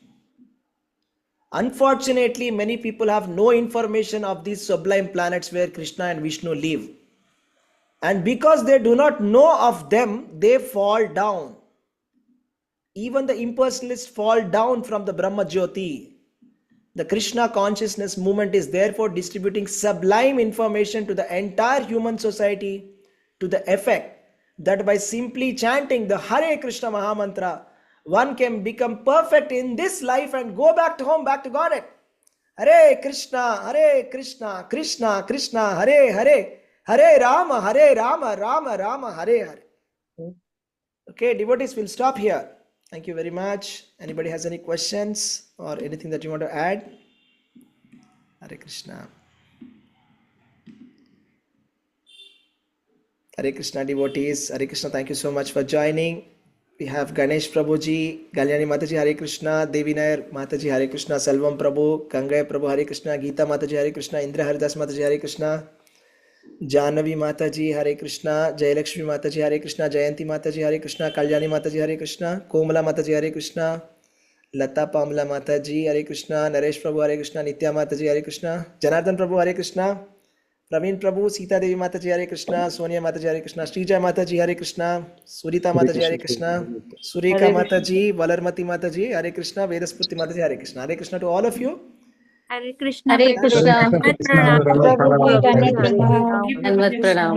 Unfortunately, many people have no information of these sublime planets where Krishna and Vishnu live. And because they do not know of them, they fall down. Even the impersonalists fall down from the Brahma Jyoti. The Krishna consciousness movement is therefore distributing sublime information to the entire human society to the effect that by simply chanting the Hare Krishna Mahamantra, one can become perfect in this life and go back to home, back to Godhead. Hare Krishna, Krishna Krishna, Hare Hare, Hare Rama, Rama Rama, Hare Hare. Okay, devotees, will stop here. Thank you very much. Anybody has any questions or anything that you want to add? Hare Krishna. Hare Krishna, devotees. Hare Krishna, thank you so much for joining. We have Ganesh Prabhuji, Galyani Mataji, Hare Krishna, Devi Nair Mataji, Hare Krishna, Salvam Prabhu, Kangai Prabhu, Hare Krishna, Gita Mataji, Hare Krishna, Indra Haridas Mataji, Hare Krishna, Janavi Mataji, Hare Krishna, Jayalakshmi Mataji, Hare Krishna, Jayanti Mataji, Hare Krishna, Kalyani Mataji, Hare Krishna, Komala Mataji, Hare Krishna, Lata Pamla Mataji, Hare Krishna, Naresh Prabhu, Hare Krishna, Nitya Mataji, Hare Krishna, Janardhan Prabhu, Hare Krishna, Praveen Prabhu, Sita Devi Mataji, Hare Krishna, Sonia Mataji, Hare Krishna, Srija Mataji, Hare Krishna, Surita Mataji, Hare Krishna, Surika Mataji, Valarmati Mataji, Hare Krishna, Vedaspurti Mataji, Hare Krishna. Hare Krishna to all of you. Hare Krishna. Hare Krishna. Pranam. Prabhuji, Dhanyakrishna. Pranam.